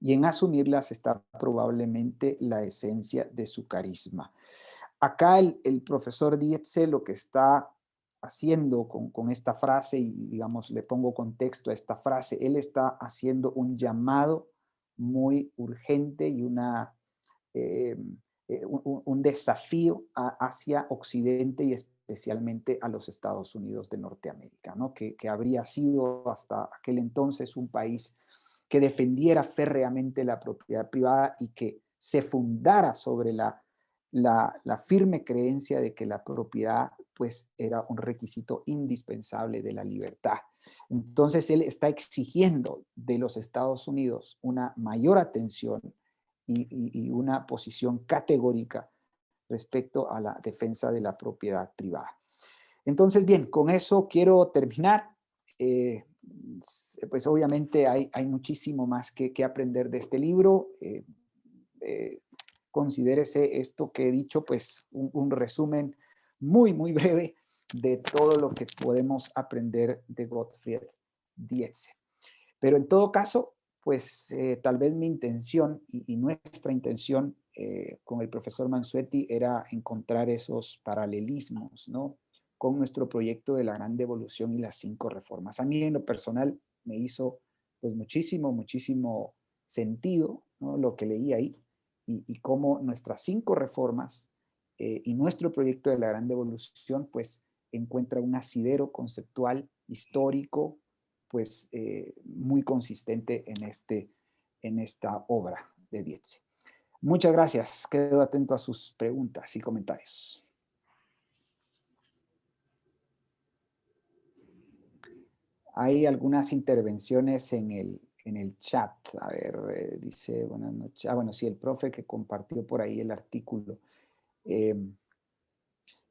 y en asumirlas está probablemente la esencia de su carisma. Acá el profesor Dietze lo que está haciendo con esta frase, y digamos, le pongo contexto a esta frase, él está haciendo un llamado muy urgente y eh, un desafío hacia Occidente y especialmente a los Estados Unidos de Norteamérica, ¿no? Que habría sido hasta aquel entonces un país que defendiera férreamente la propiedad privada y que se fundara sobre la firme creencia de que la propiedad pues era un requisito indispensable de la libertad. Entonces, él está exigiendo de los Estados Unidos una mayor atención y una posición categórica respecto a la defensa de la propiedad privada. Entonces, bien, con eso quiero terminar. Pues obviamente hay muchísimo más que aprender de este libro. Considérese esto que he dicho, pues un resumen muy breve de todo lo que podemos aprender de Gottfried Dietze. Pero en todo caso, pues tal vez mi intención y nuestra intención con el profesor Mansuetti era encontrar esos paralelismos, ¿no? Con nuestro proyecto de la Gran Devolución y las 5 reformas. A mí en lo personal me hizo pues muchísimo sentido, ¿no? Lo que leí ahí y cómo nuestras 5 reformas y nuestro proyecto de la Gran Devolución pues encuentra un asidero conceptual, histórico, pues muy consistente en esta obra de Dietze. Muchas gracias. Quedo atento a sus preguntas y comentarios. Hay algunas intervenciones en el chat. A ver, dice, buenas noches. Bueno, sí, el profe que compartió por ahí el artículo.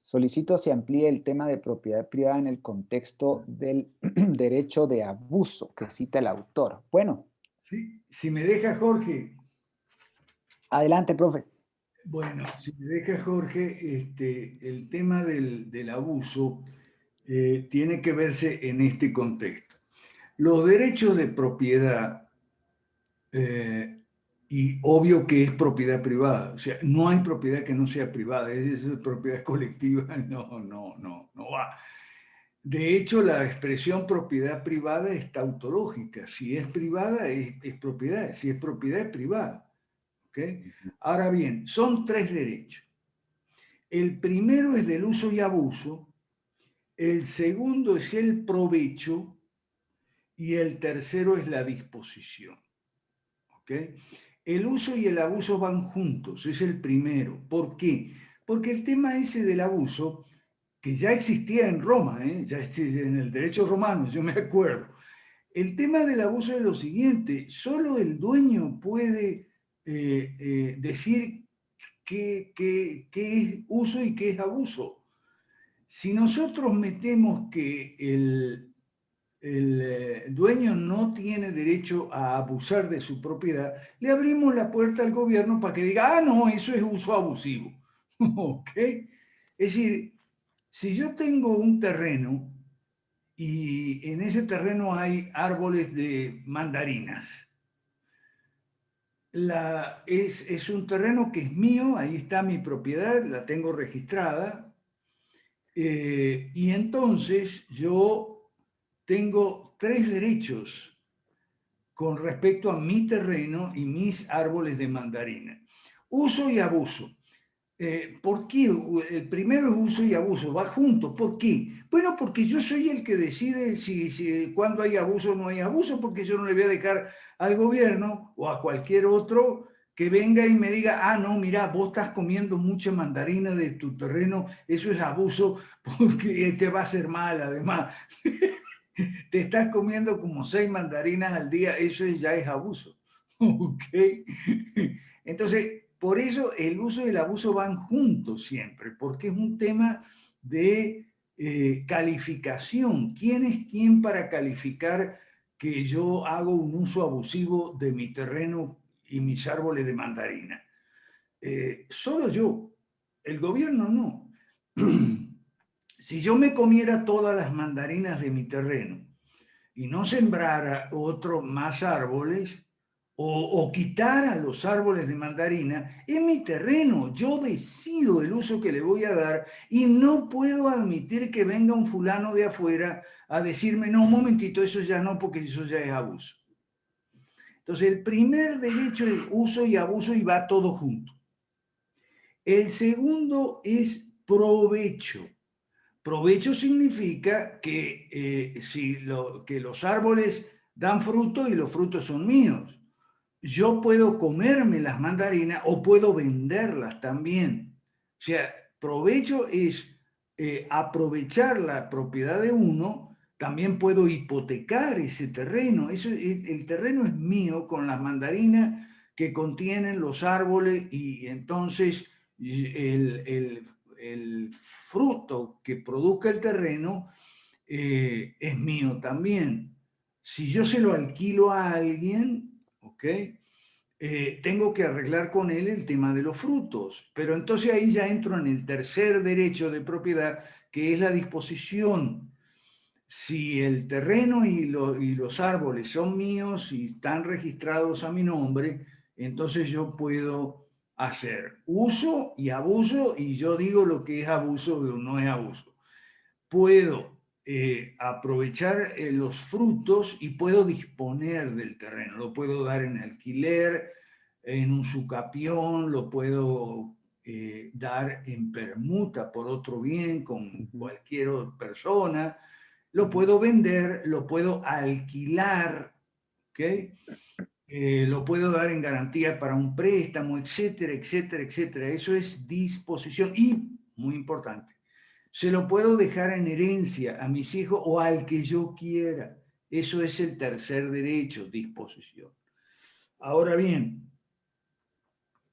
Solicito se amplíe el tema de propiedad privada en el contexto del derecho de abuso que cita el autor. Bueno. Sí, si me deja Jorge. Adelante, profe. Bueno, si me deja Jorge, el tema del abuso tiene que verse en este contexto. Los derechos de propiedad, y obvio que es propiedad privada, o sea, no hay propiedad que no sea privada, es propiedad colectiva, no va. De hecho, la expresión propiedad privada es tautológica. Si es privada, es propiedad. Si es propiedad, es privada. ¿Okay? Ahora bien, son 3 derechos. El primero es del uso y abuso, el segundo es el provecho y el tercero es la disposición. ¿Okay? El uso y el abuso van juntos, es el primero. ¿Por qué? Porque el tema ese del abuso, que ya existía en Roma, ya en el derecho romano, yo me acuerdo. El tema del abuso es lo siguiente, solo el dueño puede decir qué es uso y qué es abuso. Si nosotros metemos que el dueño no tiene derecho a abusar de su propiedad, le abrimos la puerta al gobierno para que diga, no, eso es uso abusivo. ¿Ok? Es decir, si yo tengo un terreno y en ese terreno hay árboles de mandarinas, es un terreno que es mío, ahí está mi propiedad, la tengo registrada, y entonces yo tengo 3 derechos con respecto a mi terreno y mis árboles de mandarina. Uso y abuso. ¿Por qué? El primero es uso y abuso, va junto. ¿Por qué? Bueno, porque yo soy el que decide cuándo hay abuso o no hay abuso, porque yo no le voy a dejar al gobierno o a cualquier otro que venga y me diga, no, mira, vos estás comiendo mucha mandarina de tu terreno, eso es abuso porque te va a hacer mal, además. Te estás comiendo como 6 mandarinas al día, eso ya es abuso. ¿Ok? Entonces, por eso el uso y el abuso van juntos siempre, porque es un tema de calificación. ¿Quién es quién para calificar que yo hago un uso abusivo de mi terreno y mis árboles de mandarina? Solo yo, el gobierno no. Si yo me comiera todas las mandarinas de mi terreno y no sembrara otros más árboles, o quitara los árboles de mandarina, es mi terreno, yo decido el uso que le voy a dar y no puedo admitir que venga un fulano de afuera a decirme, no, un momentito, eso ya no, porque eso ya es abuso. Entonces, el primer derecho es uso y abuso y va todo junto. El segundo es provecho. Provecho significa que, que los árboles dan fruto y los frutos son míos. Yo puedo comerme las mandarinas o puedo venderlas también. O sea, provecho es aprovechar la propiedad de uno también puedo hipotecar ese terreno. El terreno es mío con las mandarinas que contienen los árboles y entonces el fruto que produzca el terreno es mío también. Si yo se lo alquilo a alguien, ¿ok? Tengo que arreglar con él el tema de los frutos. Pero entonces ahí ya entro en el tercer derecho de propiedad, que es la disposición. Si el terreno y los árboles son míos y están registrados a mi nombre, entonces yo puedo hacer uso y abuso, y yo digo lo que es abuso o no es abuso. Puedo aprovechar los frutos y puedo disponer del terreno. Lo puedo dar en alquiler, en un sucapión, lo puedo dar en permuta por otro bien con Ujú. cualquier persona, lo puedo vender, lo puedo alquilar, ¿ok? Lo puedo dar en garantía para un préstamo, etcétera, etcétera, etcétera. Eso es disposición y, muy importante, se lo puedo dejar en herencia a mis hijos o al que yo quiera. Eso es el tercer derecho, disposición. Ahora bien,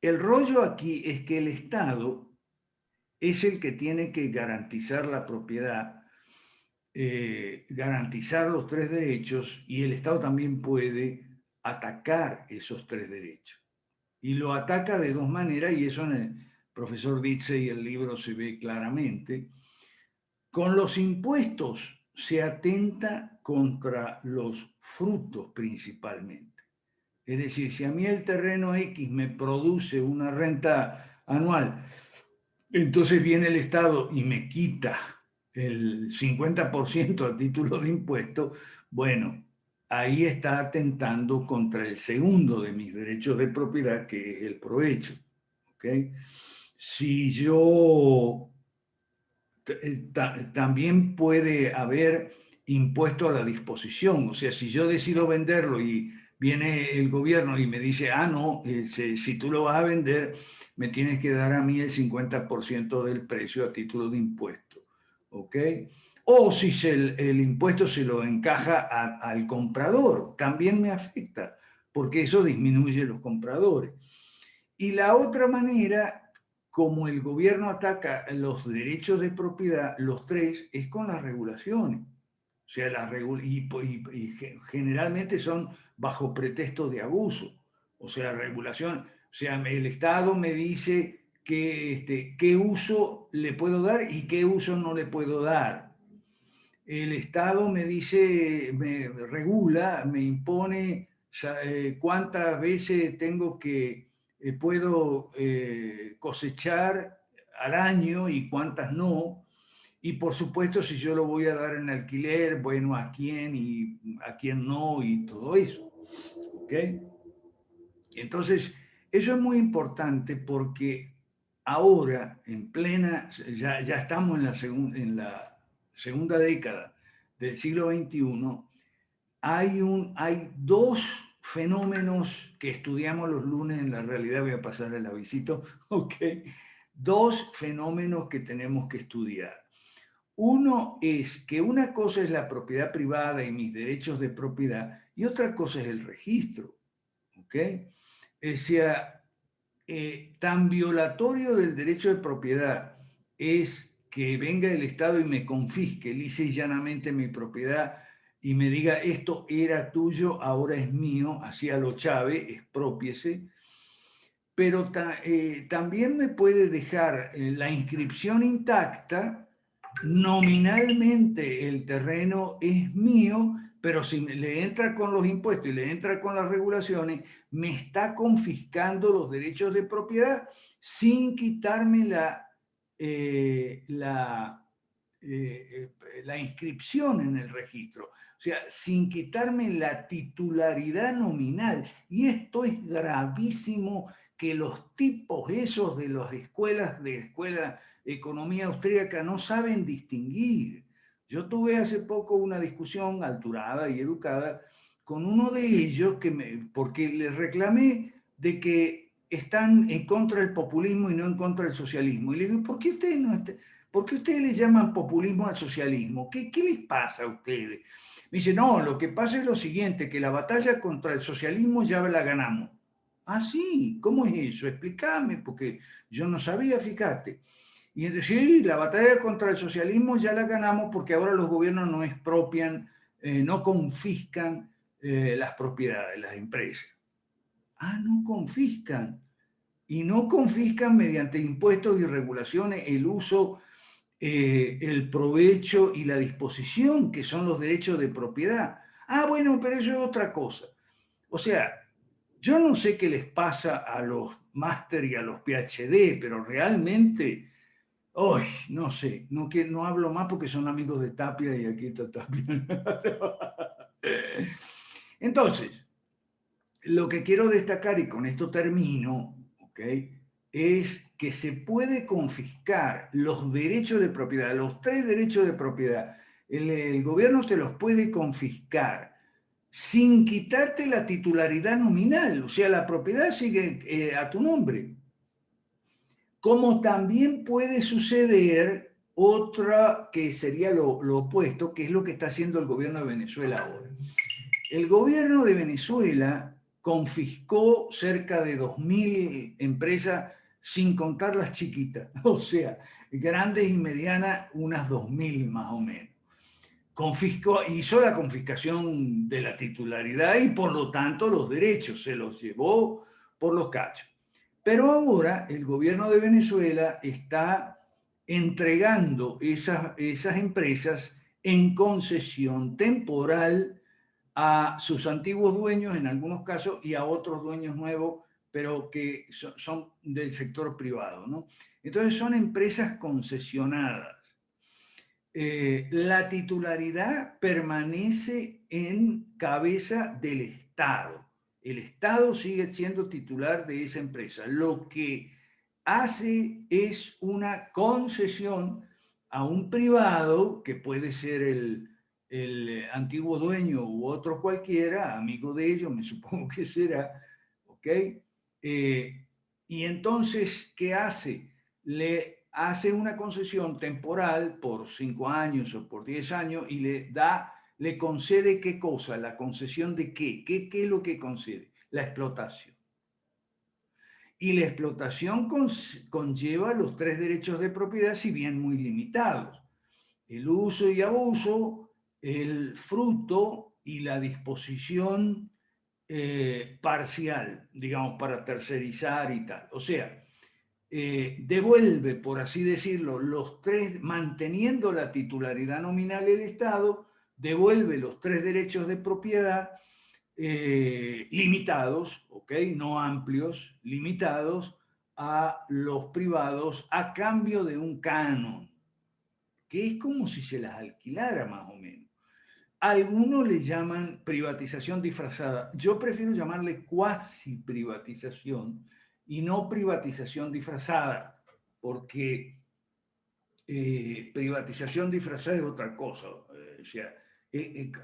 el rollo aquí es que el Estado es el que tiene que garantizar la propiedad, garantizar los tres derechos, y el Estado también puede atacar esos tres derechos. Y lo ataca de dos maneras, y eso en el profesor Ditze y el libro se ve claramente. Con los impuestos se atenta contra los frutos principalmente. Es decir, si a mí el terreno X me produce una renta anual, entonces viene el Estado y me quita el 50% a título de impuesto, bueno, ahí está atentando contra el segundo de mis derechos de propiedad, que es el provecho. ¿Okay? Si yo también puede haber impuesto a la disposición. O sea, si yo decido venderlo y viene el gobierno y me dice, ah, no, si tú lo vas a vender, me tienes que dar a mí el 50% del precio a título de impuesto. ¿Ok? O si el impuesto se lo encaja al comprador, también me afecta, porque eso disminuye los compradores. Y la otra manera, como el gobierno ataca los derechos de propiedad, los tres, es con las regulaciones. O sea, y generalmente son bajo pretexto de abuso. O sea, regulación. O sea, el Estado me dice qué uso le puedo dar y qué uso no le puedo dar. El Estado me dice, me regula, me impone cuántas veces puedo cosechar al año y cuántas no. Y por supuesto, si yo lo voy a dar en alquiler, bueno, a quién y a quién no y todo eso. ¿Ok? Entonces, eso es muy importante porque ahora, en plena, ya estamos en la segunda década del siglo XXI, hay dos fenómenos que estudiamos los lunes en la realidad. Voy a pasar el avisito, ¿ok? Dos fenómenos que tenemos que estudiar. Uno es que una cosa es la propiedad privada y mis derechos de propiedad y otra cosa es el registro, ¿ok? O sea, tan violatorio del derecho de propiedad es que venga el Estado y me confisque lisa y llanamente mi propiedad y me diga esto era tuyo, ahora es mío, así a lo Chávez, exprópiese, pero también me puede dejar la inscripción intacta, nominalmente el terreno es mío, pero si le entra con los impuestos y le entra con las regulaciones, me está confiscando los derechos de propiedad sin quitarme la inscripción en el registro. O sea, sin quitarme la titularidad nominal. Y esto es gravísimo, que los tipos esos de las escuelas de economía austríaca no saben distinguir. Yo tuve hace poco una discusión alturada y educada con uno de ellos porque les reclamé de que están en contra del populismo y no en contra del socialismo. Y le digo, ¿por qué ustedes no ¿por qué ustedes le llaman populismo al socialismo? ¿Qué les pasa a ustedes? Me dice, no, lo que pasa es lo siguiente, que la batalla contra el socialismo ya la ganamos. Ah, sí, ¿cómo es eso? Explícame, porque yo no sabía, fíjate. Y sí, la batalla contra el socialismo ya la ganamos porque ahora los gobiernos no expropian, no confiscan las propiedades, las empresas. Ah, no confiscan. Y no confiscan mediante impuestos y regulaciones el uso, el provecho y la disposición, que son los derechos de propiedad. Ah, bueno, pero eso es otra cosa. O sea, yo no sé qué les pasa a los máster y a los PhD, pero realmente, hoy no sé, no hablo más porque son amigos de Tapia y aquí está Tapia. Entonces, lo que quiero destacar, y con esto termino, ¿ok?, es que se puede confiscar los derechos de propiedad, los 3 derechos de propiedad. El gobierno te los puede confiscar sin quitarte la titularidad nominal, o sea, la propiedad sigue a tu nombre. Como también puede suceder otra que sería lo opuesto, que es lo que está haciendo el gobierno de Venezuela ahora. El gobierno de Venezuela confiscó cerca de 2.000 empresas, sin contar las chiquitas, o sea, grandes y medianas, unas 2.000 más o menos. Confiscó, hizo la confiscación de la titularidad y por lo tanto los derechos, se los llevó por los cachos. Pero ahora el gobierno de Venezuela está entregando esas empresas en concesión temporal a sus antiguos dueños en algunos casos y a otros dueños nuevos, pero que son del sector privado, ¿no? Entonces son empresas concesionadas. La titularidad permanece en cabeza del Estado. El Estado sigue siendo titular de esa empresa. Lo que hace es una concesión a un privado, que puede ser el antiguo dueño u otro cualquiera, amigo de ellos, me supongo que será, ¿ok? Y entonces, ¿qué hace? Le hace una concesión temporal por 5 años o por 10 años y le concede ¿qué cosa? ¿La concesión de qué? ¿Qué es lo que concede? La explotación. Y la explotación conlleva los 3 derechos de propiedad, si bien muy limitados: el uso y abuso, el fruto y la disposición parcial, digamos, para tercerizar y tal. O sea, devuelve, por así decirlo, los 3, manteniendo la titularidad nominal del Estado, devuelve los 3 derechos de propiedad limitados, ¿ok?, no amplios, limitados a los privados a cambio de un canon, que es como si se las alquilara más o menos. Algunos le llaman privatización disfrazada. Yo prefiero llamarle cuasi privatización y no privatización disfrazada, porque privatización disfrazada es otra cosa. O sea,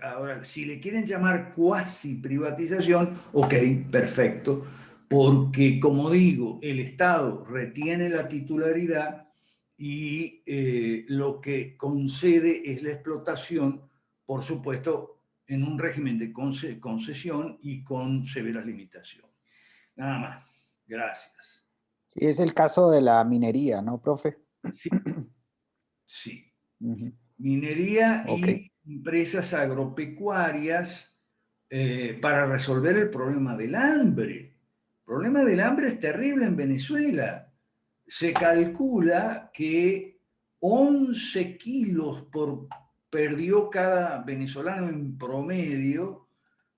ahora, si le quieren llamar cuasi privatización, ok, perfecto, porque como digo, el Estado retiene la titularidad y lo que concede es la explotación, por supuesto, en un régimen de concesión y con severas limitaciones. Nada más. Gracias. Y es el caso de la minería, ¿no, profe? Sí, sí. Ujú. Minería Ok. y empresas agropecuarias para resolver el problema del hambre. El problema del hambre es terrible en Venezuela. Se calcula que 11 kilos perdió cada venezolano en promedio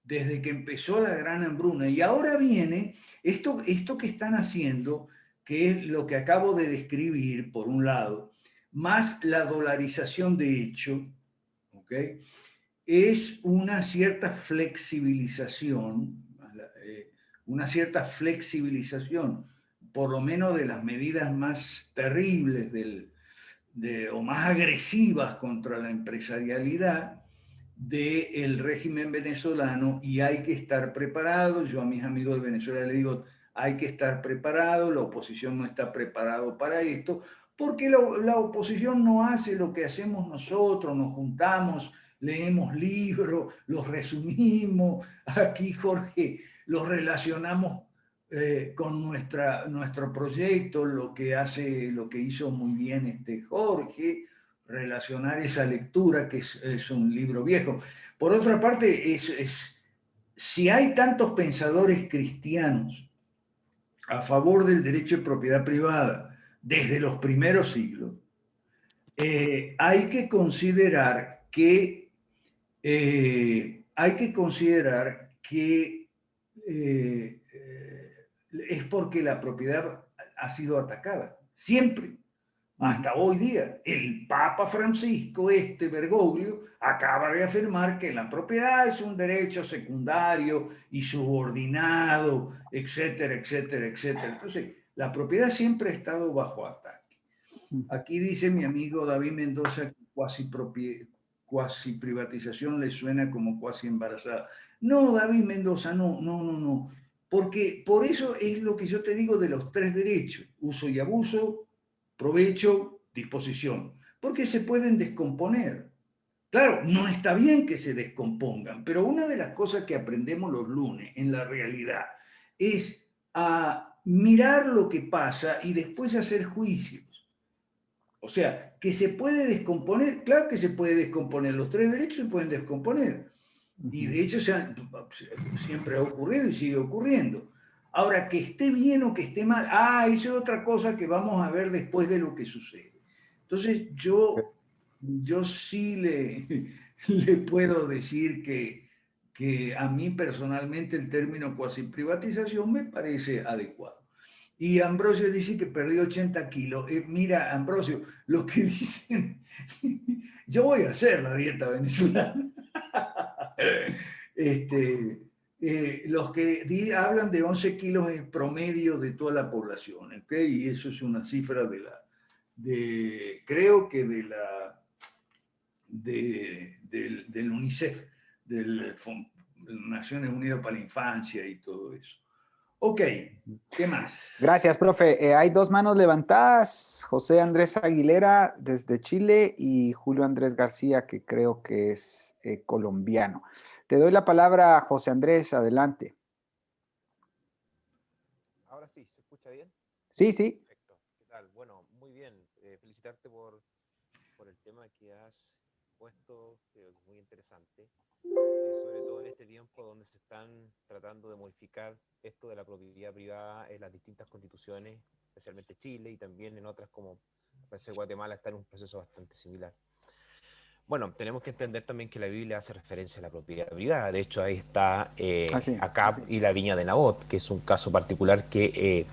desde que empezó la gran hambruna. Y ahora viene esto que están haciendo, que es lo que acabo de describir, por un lado, más la dolarización de hecho, ¿ok?, es una cierta flexibilización, por lo menos de las medidas más terribles o más agresivas contra la empresarialidad del régimen venezolano, y hay que estar preparado. Yo a mis amigos de Venezuela les digo, hay que estar preparado, la oposición no está preparado para esto, Porque la oposición no hace lo que hacemos nosotros, nos juntamos, leemos libros, los resumimos, aquí Jorge los relacionamos con nuestro proyecto, lo que hizo muy bien Jorge, relacionar esa lectura, que es un libro viejo. Por otra parte, si hay tantos pensadores cristianos a favor del derecho de propiedad privada desde los primeros siglos, hay que considerar que es porque la propiedad ha sido atacada, siempre, hasta hoy día. El Papa Francisco, Bergoglio, acaba de afirmar que la propiedad es un derecho secundario y subordinado, etcétera, etcétera, etcétera. Entonces, la propiedad siempre ha estado bajo ataque. Aquí dice mi amigo David Mendoza que cuasi privatización le suena como cuasi embarazada. No, David Mendoza, no. Porque por eso es lo que yo te digo de los tres derechos: uso y abuso, provecho, disposición. Porque se pueden descomponer. Claro, no está bien que se descompongan, pero una de las cosas que aprendemos los lunes en la realidad es a mirar lo que pasa y después hacer juicios. O sea, que se puede descomponer, claro que se puede descomponer, los tres derechos se pueden descomponer. Y de hecho siempre ha ocurrido y sigue ocurriendo. Ahora, que esté bien o que esté mal, eso es otra cosa que vamos a ver después de lo que sucede. Entonces, yo sí le puedo decir que a mí personalmente el término cuasi privatización me parece adecuado. Y Ambrosio dice que perdió 80 kilos. Mira, Ambrosio, lo que dicen, yo voy a hacer la dieta venezolana. Los que hablan de 11 kilos en promedio de toda la población, ¿ok? Y eso es una cifra creo que del UNICEF, de Naciones Unidas para la Infancia y todo eso. Ok, ¿qué más? Gracias, profe. Hay dos manos levantadas, José Andrés Aguilera desde Chile y Julio Andrés García, que creo que es colombiano. Te doy la palabra, José Andrés, adelante. Ahora sí, ¿se escucha bien? Sí, sí. Perfecto. ¿Qué tal? Bueno, muy bien. Felicitarte por el tema que has puesto, creo que es muy interesante, sobre todo en este tiempo donde se están tratando de modificar esto de la propiedad privada en las distintas constituciones, especialmente Chile y también en otras como parece Guatemala está en un proceso bastante similar. Bueno, tenemos que entender también que la Biblia hace referencia a la propiedad privada. De hecho, ahí está Acab y la viña de Nabot, que es un caso particular que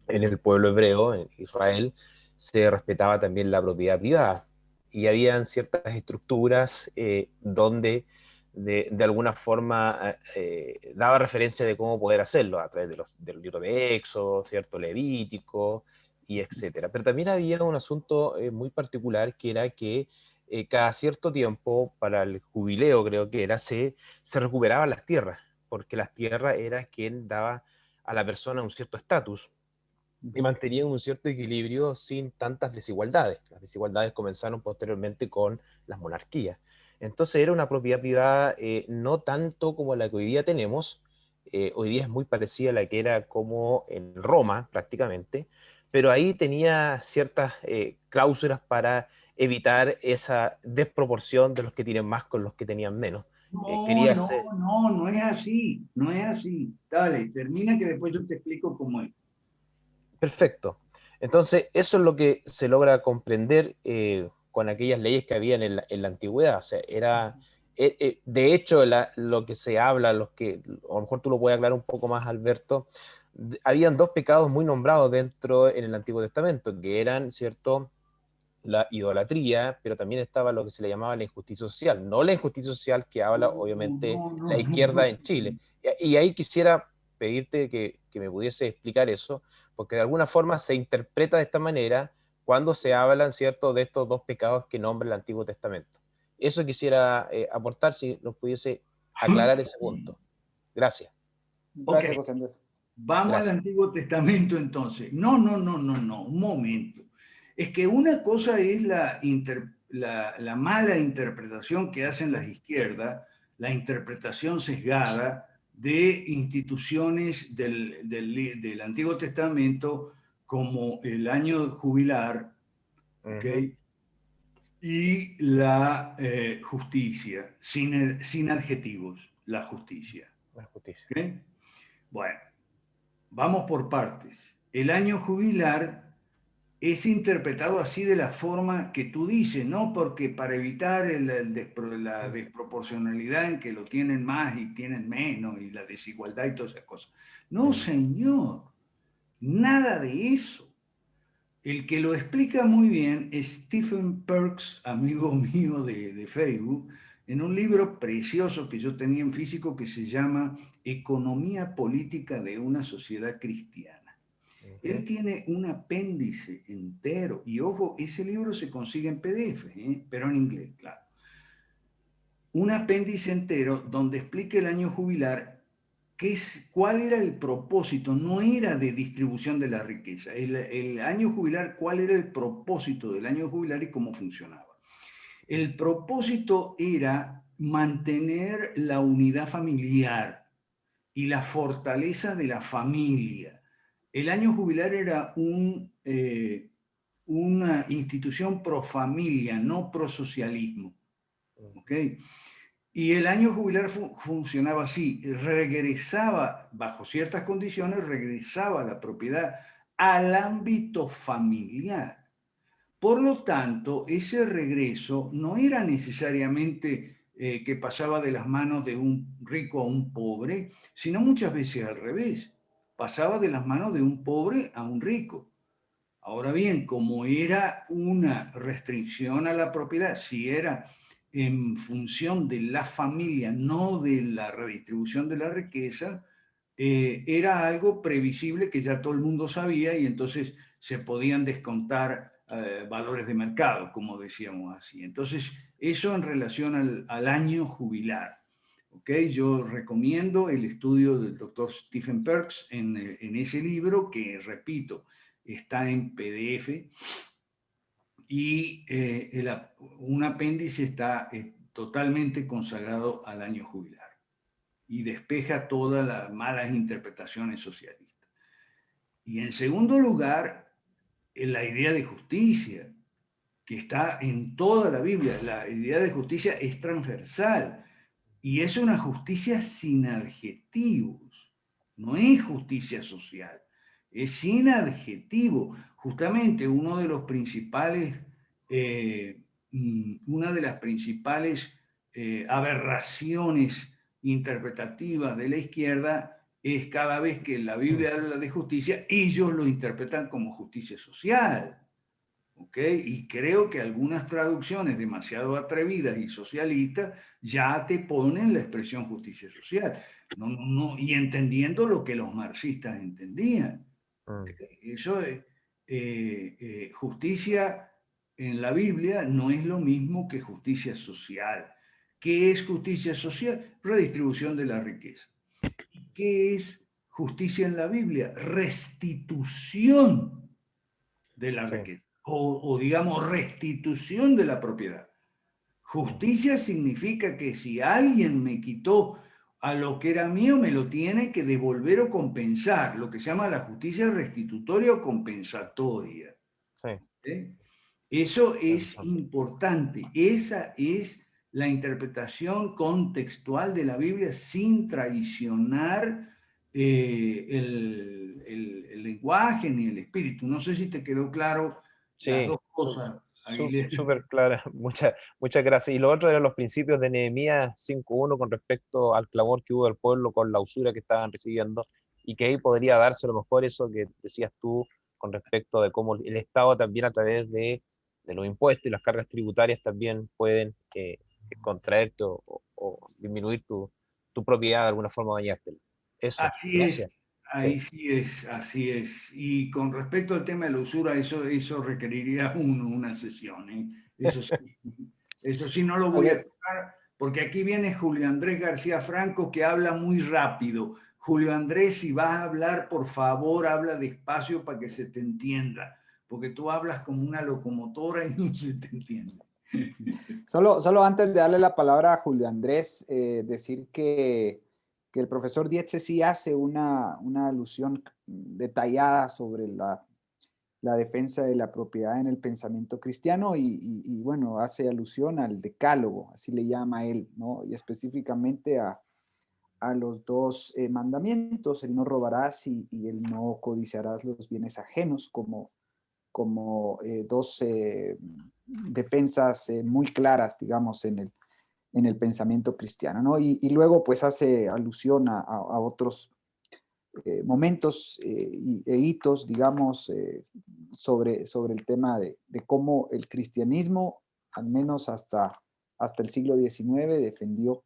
en el pueblo hebreo, en Israel, se respetaba también la propiedad privada. Y habían ciertas estructuras donde de alguna forma daba referencia de cómo poder hacerlo a través del libro de Éxodo, ¿cierto? Levítico, y etcétera. Pero también había un asunto muy particular que era que cada cierto tiempo, para el jubileo creo que era, se recuperaban las tierras, porque las tierras era quien daba a la persona un cierto estatus y mantenían un cierto equilibrio sin tantas desigualdades. Las desigualdades comenzaron posteriormente con las monarquías. Entonces era una propiedad privada no tanto como la que hoy día tenemos, hoy día es muy parecida a la que era como en Roma prácticamente, pero ahí tenía ciertas cláusulas para evitar esa desproporción de los que tienen más con los que tenían menos. No es así, no es así. Dale, termina que después yo te explico cómo es. Perfecto. Entonces, eso es lo que se logra comprender con aquellas leyes que había en la antigüedad. O sea, de hecho, lo que se habla, a lo mejor tú lo puedes aclarar un poco más, Alberto, habían dos pecados muy nombrados dentro en el Antiguo Testamento, que eran, ¿cierto?, la idolatría, pero también estaba lo que se le llamaba la injusticia social. No la injusticia social que habla, obviamente, la izquierda en Chile. Y ahí quisiera pedirte que me pudiese explicar eso, porque de alguna forma se interpreta de esta manera cuando se hablan, ¿cierto?, de estos dos pecados que nombra el Antiguo Testamento. Eso quisiera aportar, si nos pudiese aclarar ese punto. Gracias. Gracias, José Andrés. Vamos Gracias. al Antiguo Testamento entonces. No, un momento. Es que una cosa es la mala interpretación que hacen las izquierdas, la interpretación sesgada de instituciones del Antiguo Testamento como el año jubilar, ¿ok? Y la justicia, sin adjetivos, la justicia. La justicia. ¿Ok? Bueno, vamos por partes. El año jubilar es interpretado así de la forma que tú dices, ¿no? Porque para evitar la desproporcionalidad en que lo tienen más y tienen menos, y la desigualdad y todas esas cosas. No, señor, nada de eso. El que lo explica muy bien es Stephen Perks, amigo mío de Facebook, en un libro precioso que yo tenía en físico que se llama Economía Política de una Sociedad Cristiana. Él tiene un apéndice entero, y ojo, ese libro se consigue en PDF, pero en inglés, claro. Un apéndice entero donde explica el año jubilar, cuál era el propósito. No era de distribución de la riqueza. El año jubilar, cuál era el propósito del año jubilar y cómo funcionaba. El propósito era mantener la unidad familiar y la fortaleza de la familia. El año jubilar era una institución pro familia, no pro socialismo. ¿Ok? Y el año jubilar funcionaba así: regresaba, bajo ciertas condiciones, regresaba la propiedad al ámbito familiar. Por lo tanto, ese regreso no era necesariamente que pasaba de las manos de un rico a un pobre, sino muchas veces al revés. Pasaba de las manos de un pobre a un rico. Ahora bien, como era una restricción a la propiedad, si era en función de la familia, no de la redistribución de la riqueza, era algo previsible que ya todo el mundo sabía, y entonces se podían descontar valores de mercado, como decíamos así. Entonces, eso en relación al año jubilar. ¿Okay? Yo recomiendo el estudio del doctor Stephen Perks en ese libro, que, repito, está en PDF, y un apéndice está totalmente consagrado al año jubilar y despeja todas las malas interpretaciones socialistas. Y en segundo lugar, la idea de justicia, que está en toda la Biblia. La idea de justicia es transversal y es una justicia sin adjetivos, no es justicia social, es sin adjetivo. Justamente uno de los principales, una de las principales aberraciones interpretativas de la izquierda es cada vez que la Biblia habla de justicia, ellos lo interpretan como justicia social. ¿Okay? Y creo que algunas traducciones demasiado atrevidas y socialistas ya te ponen la expresión justicia social. Y entendiendo lo que los marxistas entendían. ¿Okay? Eso es, justicia en la Biblia no es lo mismo que justicia social. ¿Qué es justicia social? Redistribución de la riqueza. ¿Qué es justicia en la Biblia? Restitución de la riqueza. O digamos, restitución de la propiedad. Justicia significa que si alguien me quitó a lo que era mío, me lo tiene que devolver o compensar, lo que se llama la justicia restitutoria o compensatoria. Sí. ¿Sí? Eso es importante. Esa es la interpretación contextual de la Biblia, sin traicionar el lenguaje ni el espíritu. No sé si te quedó claro las Sí, dos cosas. súper clara. Muchas gracias. Y lo otro eran los principios de Nehemías 5:1 con respecto al clamor que hubo del pueblo con la usura que estaban recibiendo, y que ahí podría darse a lo mejor eso que decías tú con respecto de cómo el Estado también, a través de los impuestos y las cargas tributarias, también pueden contraerte o disminuir tu propiedad, de alguna forma dañártela. Eso, Así es, gracias. ahí Sí, sí es, así es. Y con respecto al tema de la usura, eso requeriría una sesión, ¿eh? Eso sí no lo voy a tocar, porque aquí viene Julio Andrés García Franco, que habla muy rápido. Julio Andrés, si vas a hablar, por favor, habla despacio para que se te entienda, porque tú hablas como una locomotora y no se te entiende. Solo antes de darle la palabra a Julio Andrés, decir que el profesor Dietze sí hace una alusión detallada sobre la defensa de la propiedad en el pensamiento cristiano y bueno, hace alusión al decálogo, así le llama él, ¿no? Y específicamente a los dos mandamientos, el no robarás y el no codiciarás los bienes ajenos, como dos defensas muy claras, digamos, en el pensamiento cristiano, ¿no? Y luego pues hace alusión a otros momentos e hitos, digamos, sobre el tema de cómo el cristianismo, al menos hasta el siglo XIX, defendió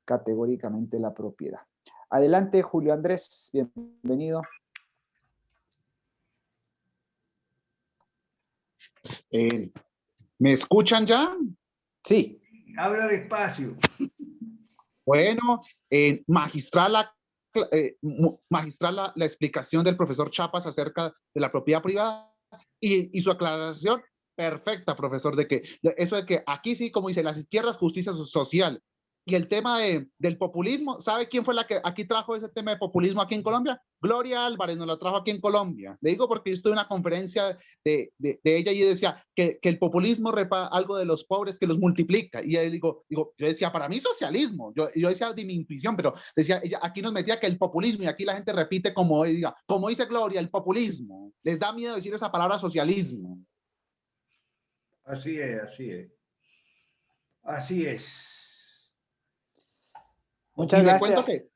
categóricamente la propiedad. Adelante, Julio Andrés, bienvenido. ¿Me escuchan ya? Sí. Habla despacio. Bueno, magistral la explicación del profesor Chapas acerca de la propiedad privada y su aclaración perfecta, profesor, eso de que aquí sí, como dice, las izquierdas, justicia social. Y el tema del populismo, ¿sabe quién fue la que aquí trajo ese tema de populismo aquí en Colombia? Gloria Álvarez nos la trajo aquí en Colombia. Le digo porque yo estuve en una conferencia de ella y decía que el populismo repa algo de los pobres que los multiplica. Y yo decía, para mí socialismo. Yo decía de mi intuición, pero decía, ella aquí nos metía que el populismo y aquí la gente repite como dice Gloria, el populismo. Les da miedo decir esa palabra socialismo. Así es, así es. Así es. Muchas y gracias. Le cuento que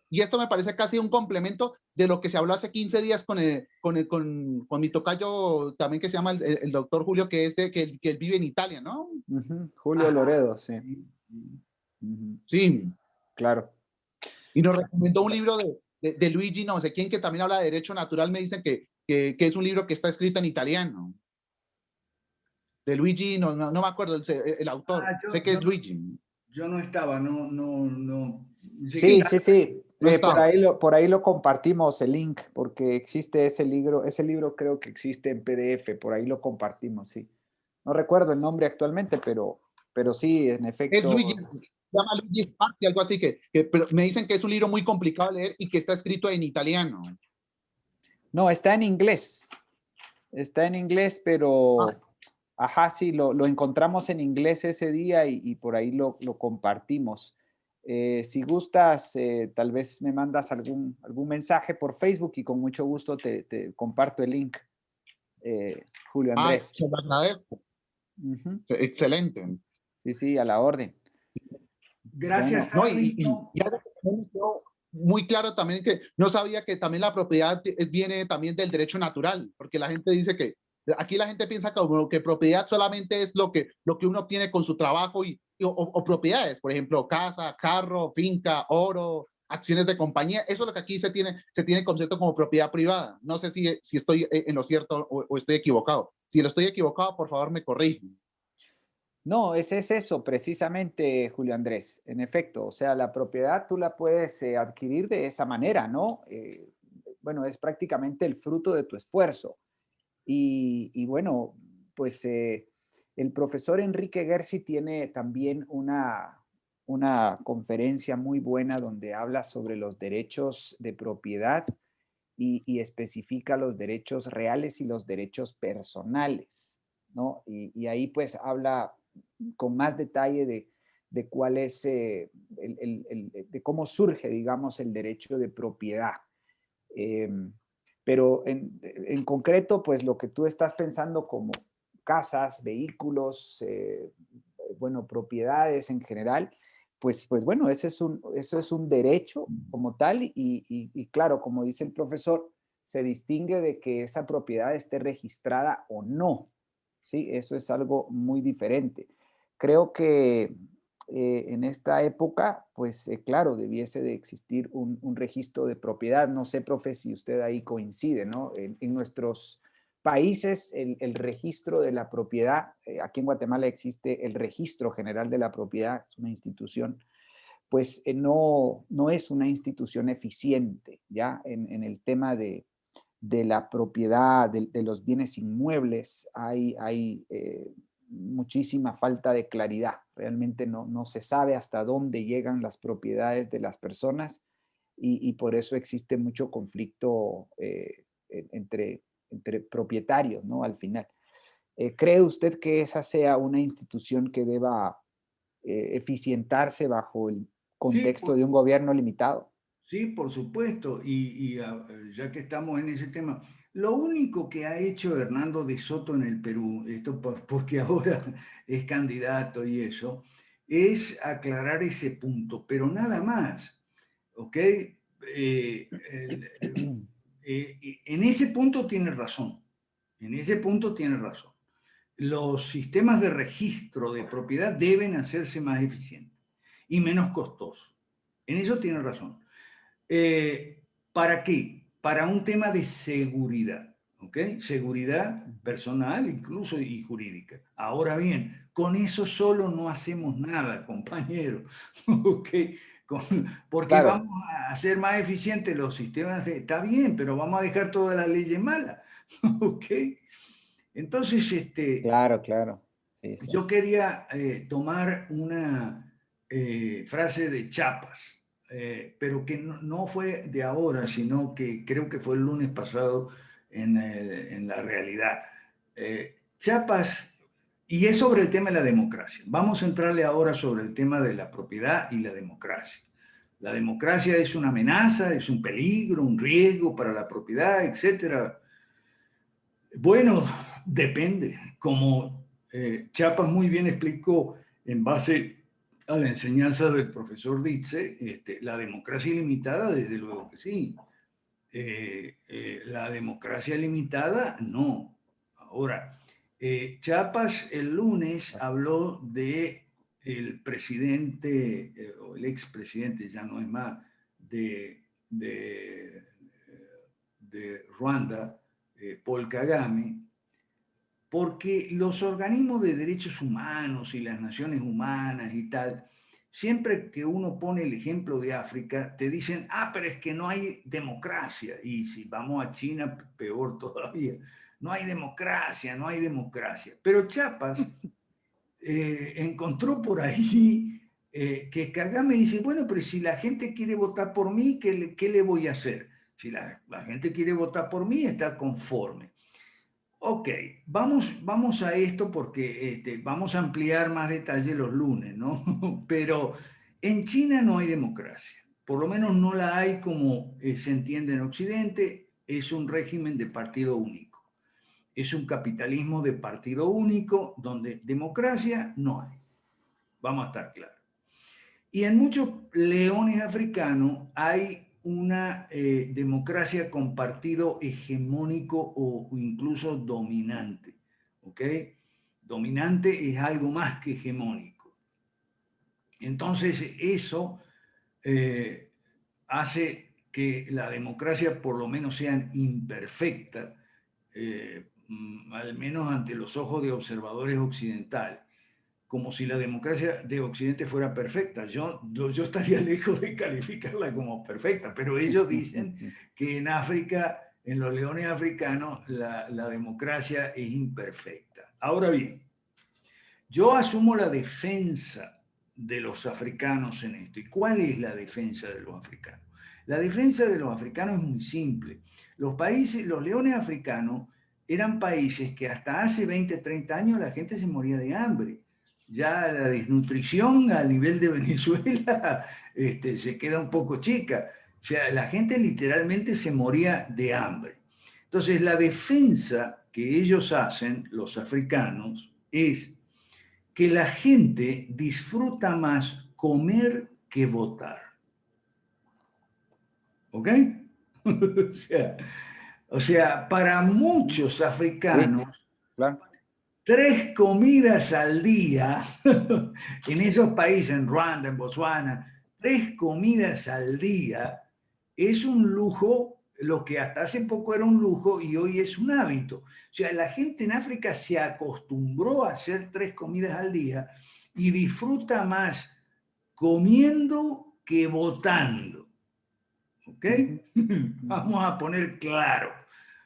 esto me parece casi un complemento de lo que se habló hace 15 días con mi tocayo también, que se llama el doctor Julio, que él vive en Italia, ¿no? Julio Loredo, sí. Sí. Claro. Y nos recomendó un libro de Luigi, no sé quién, que también habla de derecho natural. Me dicen que es un libro que está escrito en italiano. De Luigi, no me acuerdo el autor. Sé que es Luigi. Yo no estaba, no. Sí. No estaba. Por ahí lo compartimos el link, porque existe ese libro creo que existe en PDF, por ahí lo compartimos, sí. No recuerdo el nombre actualmente, pero sí, en efecto. Es Luigi, se llama Luigi Sparzi, algo así, pero me dicen que es un libro muy complicado de leer y que está escrito en italiano. No, está en inglés. Está en inglés, pero ajá, sí, lo encontramos en inglés ese día y por ahí lo compartimos. Si gustas, tal vez me mandas algún mensaje por Facebook y con mucho gusto te comparto el link, Julio Andrés. Se lo agradezco. Excelente. Sí, a la orden. Gracias, bueno, y algo que me quedó muy claro también, que no sabía que también la propiedad viene también del derecho natural, porque la gente dice que aquí la gente piensa que propiedad solamente es lo que uno obtiene con su trabajo o propiedades, por ejemplo, casa, carro, finca, oro, acciones de compañía. Eso es lo que aquí se tiene concepto como propiedad privada. No sé si estoy en lo cierto o estoy equivocado. Si lo estoy equivocado, por favor me corrigen. No, es eso precisamente, Julio Andrés. En efecto, o sea, la propiedad tú la puedes adquirir de esa manera, ¿no? Bueno, es prácticamente el fruto de tu esfuerzo. Y bueno, pues el profesor Enrique Gersi tiene también una conferencia muy buena donde habla sobre los derechos de propiedad y especifica los derechos reales y los derechos personales, ¿no? Y ahí pues habla con más detalle de cuál es, de cómo surge, digamos, el derecho de propiedad. Pero en concreto, pues lo que tú estás pensando como casas, vehículos, bueno, propiedades en general, pues bueno, eso es un derecho como tal y claro, como dice el profesor, se distingue de que esa propiedad esté registrada o no, ¿sí? Eso es algo muy diferente. Creo que en esta época, pues claro, debiese de existir un registro de propiedad. No sé, profe, si usted ahí coincide, ¿no? En nuestros países, el registro de la propiedad, aquí en Guatemala existe el Registro General de la Propiedad, es una institución, pues no es una institución eficiente, ¿ya? En el tema de de la propiedad, de los bienes inmuebles, hay muchísima falta de claridad. Realmente no se sabe hasta dónde llegan las propiedades de las personas y por eso existe mucho conflicto entre propietarios, ¿no? Al final. ¿Cree usted que esa sea una institución que deba eficientarse bajo el Sí, contexto de un gobierno limitado? sí, por supuesto. Ya que estamos en ese tema, lo único que ha hecho Hernando de Soto en el Perú, esto porque ahora es candidato y eso, es aclarar ese punto, pero nada más, ¿ok? En ese punto tiene razón, en ese punto tiene razón. Los sistemas de registro de propiedad deben hacerse más eficientes y menos costosos. En eso tiene razón. ¿Para qué? Para un tema de seguridad, ¿ok? Seguridad personal incluso y jurídica. Ahora bien, con eso solo no hacemos nada, compañero, ¿ok? Porque Claro, vamos a hacer más eficientes los sistemas de... Está bien, pero vamos a dejar todas las leyes malas, ¿ok? Entonces, claro, claro. Sí, sí. yo quería tomar una frase de Chiapas, pero que no fue de ahora, sino que creo que fue el lunes pasado en la realidad. Chiapas, y es sobre el tema de la democracia. Vamos a entrarle ahora sobre el tema de la propiedad y la democracia. La democracia es una amenaza, es un peligro, un riesgo para la propiedad, etcétera. Bueno, depende. Como Chiapas muy bien explicó en base a la enseñanza del profesor Ditze, la democracia ilimitada, desde luego que sí. La democracia limitada, no. Ahora, Chiapas el lunes habló de el presidente, o el expresidente, ya no es más, de, de Ruanda, Paul Kagame, porque los organismos de derechos humanos y las naciones humanas y tal, siempre que uno pone el ejemplo de África, te dicen, pero es que no hay democracia. Y si vamos a China, peor todavía. No hay democracia, no hay democracia. Pero Chiapas encontró por ahí que Kagame dice, bueno, pero si la gente quiere votar por mí, ¿qué le voy a hacer? Si la gente quiere votar por mí, está conforme. Ok, vamos a esto porque vamos a ampliar más detalle los lunes, ¿no? Pero en China no hay democracia, por lo menos no la hay como se entiende en Occidente, es un régimen de partido único, es un capitalismo de partido único donde democracia no hay, vamos a estar claros. Y en muchos leones africanos hay una democracia con partido hegemónico o incluso dominante. ¿Ok? Dominante es algo más que hegemónico. Entonces eso hace que la democracia por lo menos sea imperfecta, al menos ante los ojos de observadores occidentales, como si la democracia de Occidente fuera perfecta. Yo estaría lejos de calificarla como perfecta, pero ellos dicen que en África, en los leones africanos, la democracia es imperfecta. Ahora bien, yo asumo la defensa de los africanos en esto. ¿Y cuál es la defensa de los africanos? La defensa de los africanos es muy simple. Los países, los leones africanos eran países que hasta hace 20, 30 años la gente se moría de hambre. Ya la desnutrición a nivel de Venezuela se queda un poco chica. O sea, la gente literalmente se moría de hambre. Entonces, la defensa que ellos hacen, los africanos, es que la gente disfruta más comer que votar. ¿Ok? o sea, para muchos Sí, africanos, claro. 3 comidas al día, en esos países, en Ruanda, en Botswana, 3 comidas al día es un lujo, lo que hasta hace poco era un lujo y hoy es un hábito. O sea, la gente en África se acostumbró a hacer 3 comidas al día y disfruta más comiendo que votando. ¿Ok? Ujú, ujú. Vamos a poner claro.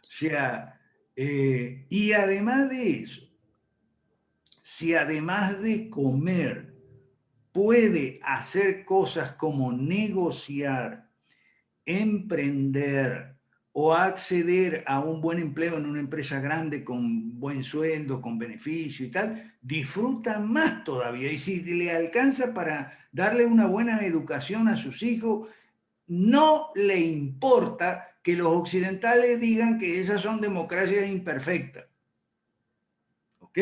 sea, y además de eso, si además de comer puede hacer cosas como negociar, emprender o acceder a un buen empleo en una empresa grande con buen sueldo, con beneficio y tal, disfruta más todavía. Y si le alcanza para darle una buena educación a sus hijos, no le importa que los occidentales digan que esas son democracias imperfectas. ¿Ok?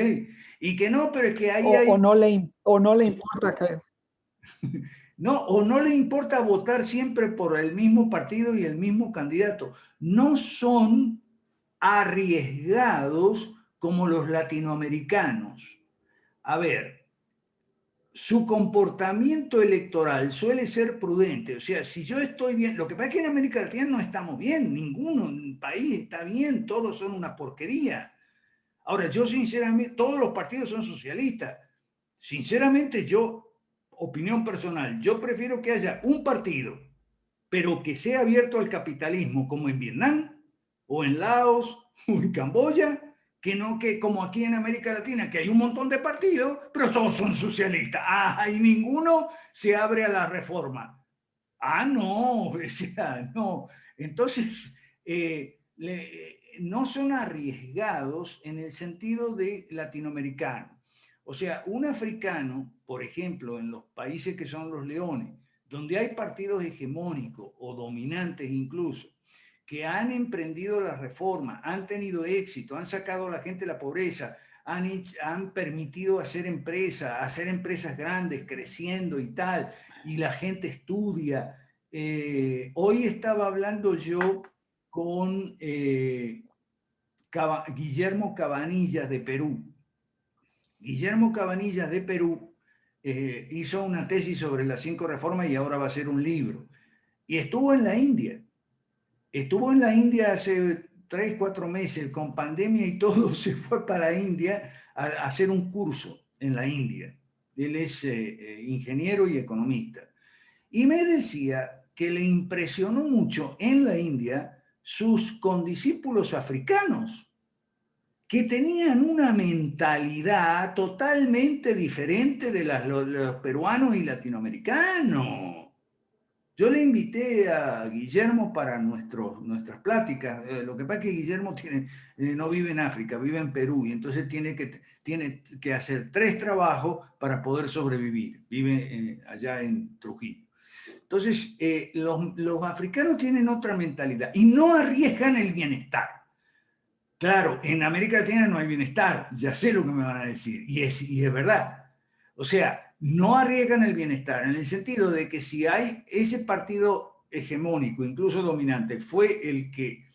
Y que no, pero es que ahí hay... O no le importa que... No, o no le importa votar siempre por el mismo partido y el mismo candidato. No son arriesgados como los latinoamericanos. A ver, su comportamiento electoral suele ser prudente. O sea, si yo estoy bien, lo que pasa es que en América Latina no estamos bien, ninguno país está bien, todos son una porquería. Ahora, yo sinceramente, todos los partidos son socialistas. Sinceramente, opinión personal, yo prefiero que haya un partido, pero que sea abierto al capitalismo, como en Vietnam, o en Laos, o en Camboya, que no que como aquí en América Latina, que hay un montón de partidos, pero todos son socialistas. Ah, y ninguno se abre a la reforma. Ah, no, o sea, no. Entonces, no son arriesgados en el sentido de latinoamericano. O sea, un africano, por ejemplo, en los países que son los leones, donde hay partidos hegemónicos o dominantes incluso, que han emprendido la reforma, han tenido éxito, han sacado a la gente de la pobreza, han permitido hacer empresas grandes, creciendo y tal, y la gente estudia. Hoy estaba hablando yo con Guillermo Cabanillas de Perú. Guillermo Cabanillas de Perú hizo una tesis sobre las 5 reformas y ahora va a hacer un libro. Y estuvo en la India. Estuvo en la India hace 3, 4 meses, con pandemia y todo, se fue para India a hacer un curso en la India. Él es ingeniero y economista. Y me decía que le impresionó mucho en la India sus condiscípulos africanos, que tenían una mentalidad totalmente diferente de los peruanos y latinoamericanos. Yo le invité a Guillermo para nuestras pláticas. Lo que pasa es que Guillermo no vive en África, vive en Perú, y entonces tiene que hacer 3 trabajos para poder sobrevivir. Vive allá en Trujillo. Entonces, los africanos tienen otra mentalidad y no arriesgan el bienestar. Claro, en América Latina no hay bienestar, ya sé lo que me van a decir, y es verdad. O sea, no arriesgan el bienestar, en el sentido de que si hay ese partido hegemónico, incluso dominante, fue el que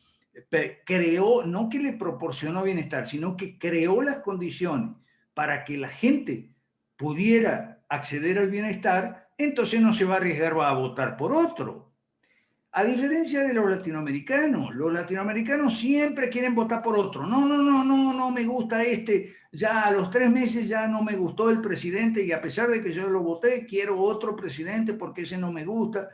creó, no que le proporcionó bienestar, sino que creó las condiciones para que la gente pudiera acceder al bienestar, entonces no se va a arriesgar, va a votar por otro. A diferencia de los latinoamericanos siempre quieren votar por otro. No me gusta este. Ya a los 3 meses ya no me gustó el presidente y a pesar de que yo lo voté, quiero otro presidente porque ese no me gusta.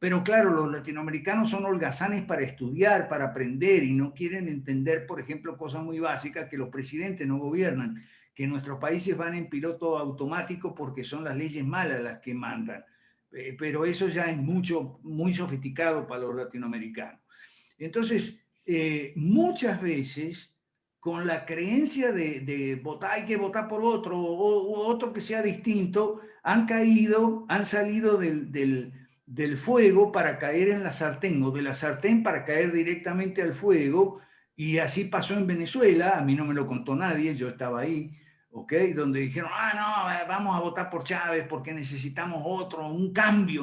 Pero claro, los latinoamericanos son holgazanes para estudiar, para aprender y no quieren entender, por ejemplo, cosas muy básicas, que los presidentes no gobiernan, que nuestros países van en piloto automático porque son las leyes malas las que mandan. Pero eso ya es muy sofisticado para los latinoamericanos. Entonces, muchas veces, con la creencia de votar, hay que votar por otro, o otro que sea distinto, han salido del fuego para caer en la sartén, o de la sartén para caer directamente al fuego, y así pasó en Venezuela. A mí no me lo contó nadie, yo estaba ahí, ¿ok? Donde dijeron, no, vamos a votar por Chávez porque necesitamos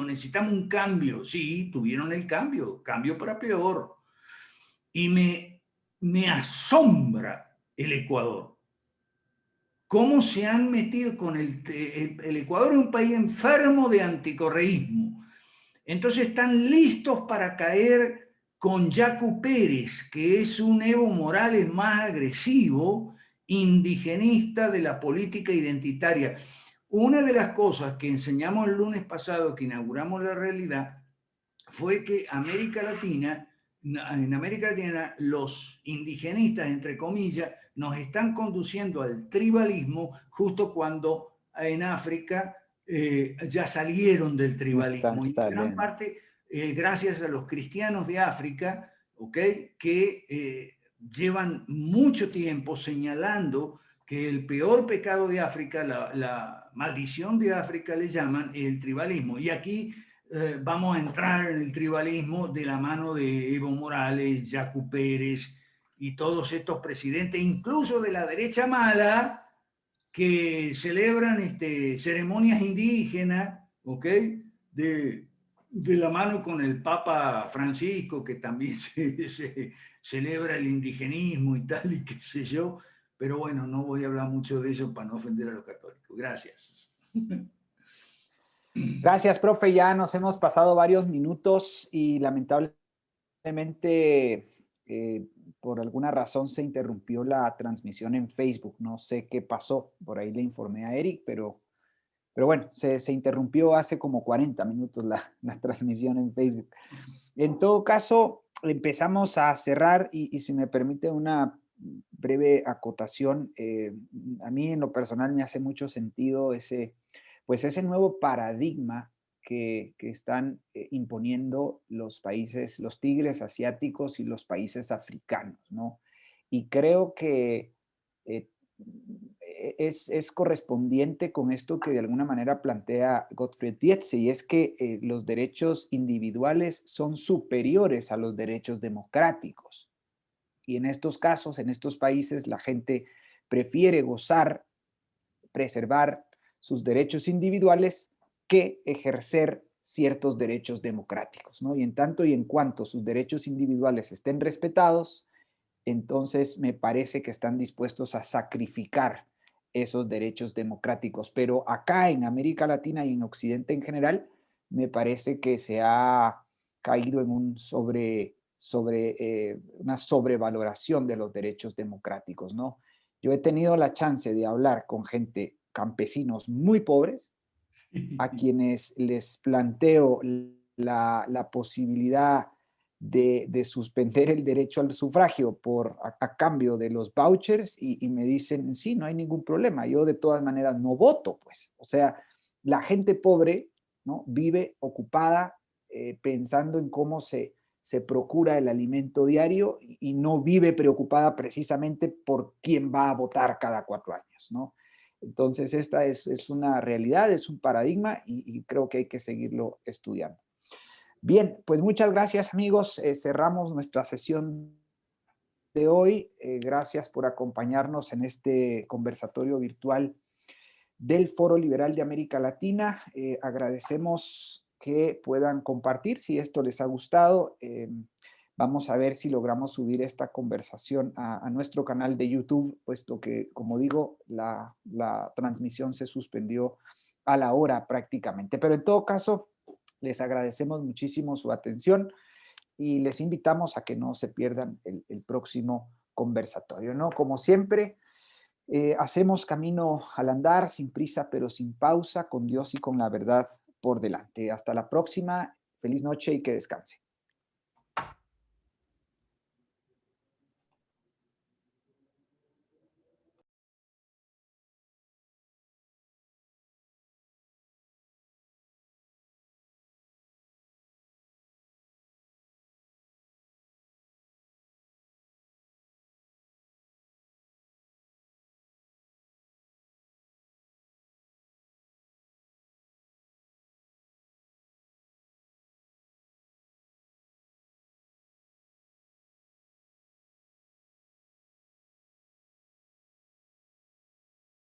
necesitamos un cambio. Sí, tuvieron el cambio para peor. Y me asombra el Ecuador. ¿Cómo se han metido con el Ecuador? Es un país enfermo de anticorreísmo. Entonces están listos para caer con Yacu Pérez, que es un Evo Morales más agresivo, indigenista de la política identitaria. Una de las cosas que enseñamos el lunes pasado, que inauguramos la realidad, fue que América Latina en América Latina, los indigenistas, entre comillas, nos están conduciendo al tribalismo justo cuando en África ya salieron del tribalismo. Y en Está gran bien. parte, gracias a los cristianos de África, ¿okay? Que llevan mucho tiempo señalando que el peor pecado de África, la maldición de África le llaman el tribalismo. Y aquí vamos a entrar en el tribalismo de la mano de Evo Morales, Yacu Pérez y todos estos presidentes, incluso de la derecha mala, que celebran ceremonias indígenas, ¿ok? De la mano con el Papa Francisco, que también se celebra el indigenismo y tal, y qué sé yo. Pero bueno, no voy a hablar mucho de eso para no ofender a los católicos. Gracias. Gracias, profe. Ya nos hemos pasado varios minutos y lamentablemente por alguna razón se interrumpió la transmisión en Facebook. No sé qué pasó. Por ahí le informé a Eric, pero bueno, se interrumpió hace como 40 minutos la transmisión en Facebook. En todo caso, empezamos a cerrar y si me permite una breve acotación, a mí en lo personal me hace mucho sentido ese nuevo paradigma que están imponiendo los países, los tigres asiáticos y los países africanos, ¿no? Y creo que eh, es correspondiente con esto que de alguna manera plantea Gottfried Dietze, y es que los derechos individuales son superiores a los derechos democráticos. Y en estos casos, en estos países, la gente prefiere gozar, preservar sus derechos individuales que ejercer ciertos derechos democráticos, ¿no? Y en tanto y en cuanto sus derechos individuales estén respetados, entonces me parece que están dispuestos a sacrificar esos derechos democráticos. Pero acá en América Latina y en Occidente en general, me parece que se ha caído en un una sobrevaloración de los derechos democráticos, ¿no? Yo he tenido la chance de hablar con gente, campesinos muy pobres, a quienes les planteo la posibilidad de suspender el derecho al sufragio a cambio de los vouchers y me dicen, sí, no hay ningún problema, yo de todas maneras no voto, pues. O sea, la gente pobre, ¿no? Vive ocupada pensando en cómo se procura el alimento diario y no vive preocupada precisamente por quién va a votar cada 4 años, ¿no? Entonces, esta es una realidad, es un paradigma y creo que hay que seguirlo estudiando. Bien, pues muchas gracias, amigos. Cerramos nuestra sesión de hoy. Gracias por acompañarnos en este conversatorio virtual del Foro Liberal de América Latina. Agradecemos que puedan compartir si esto les ha gustado. Vamos a ver si logramos subir esta conversación a nuestro canal de YouTube, puesto que, como digo, la transmisión se suspendió a la hora prácticamente. Pero en todo caso, les agradecemos muchísimo su atención y les invitamos a que no se pierdan el próximo conversatorio, ¿no? Como siempre, hacemos camino al andar, sin prisa pero sin pausa, con Dios y con la verdad por delante. Hasta la próxima. Feliz noche y que descanse.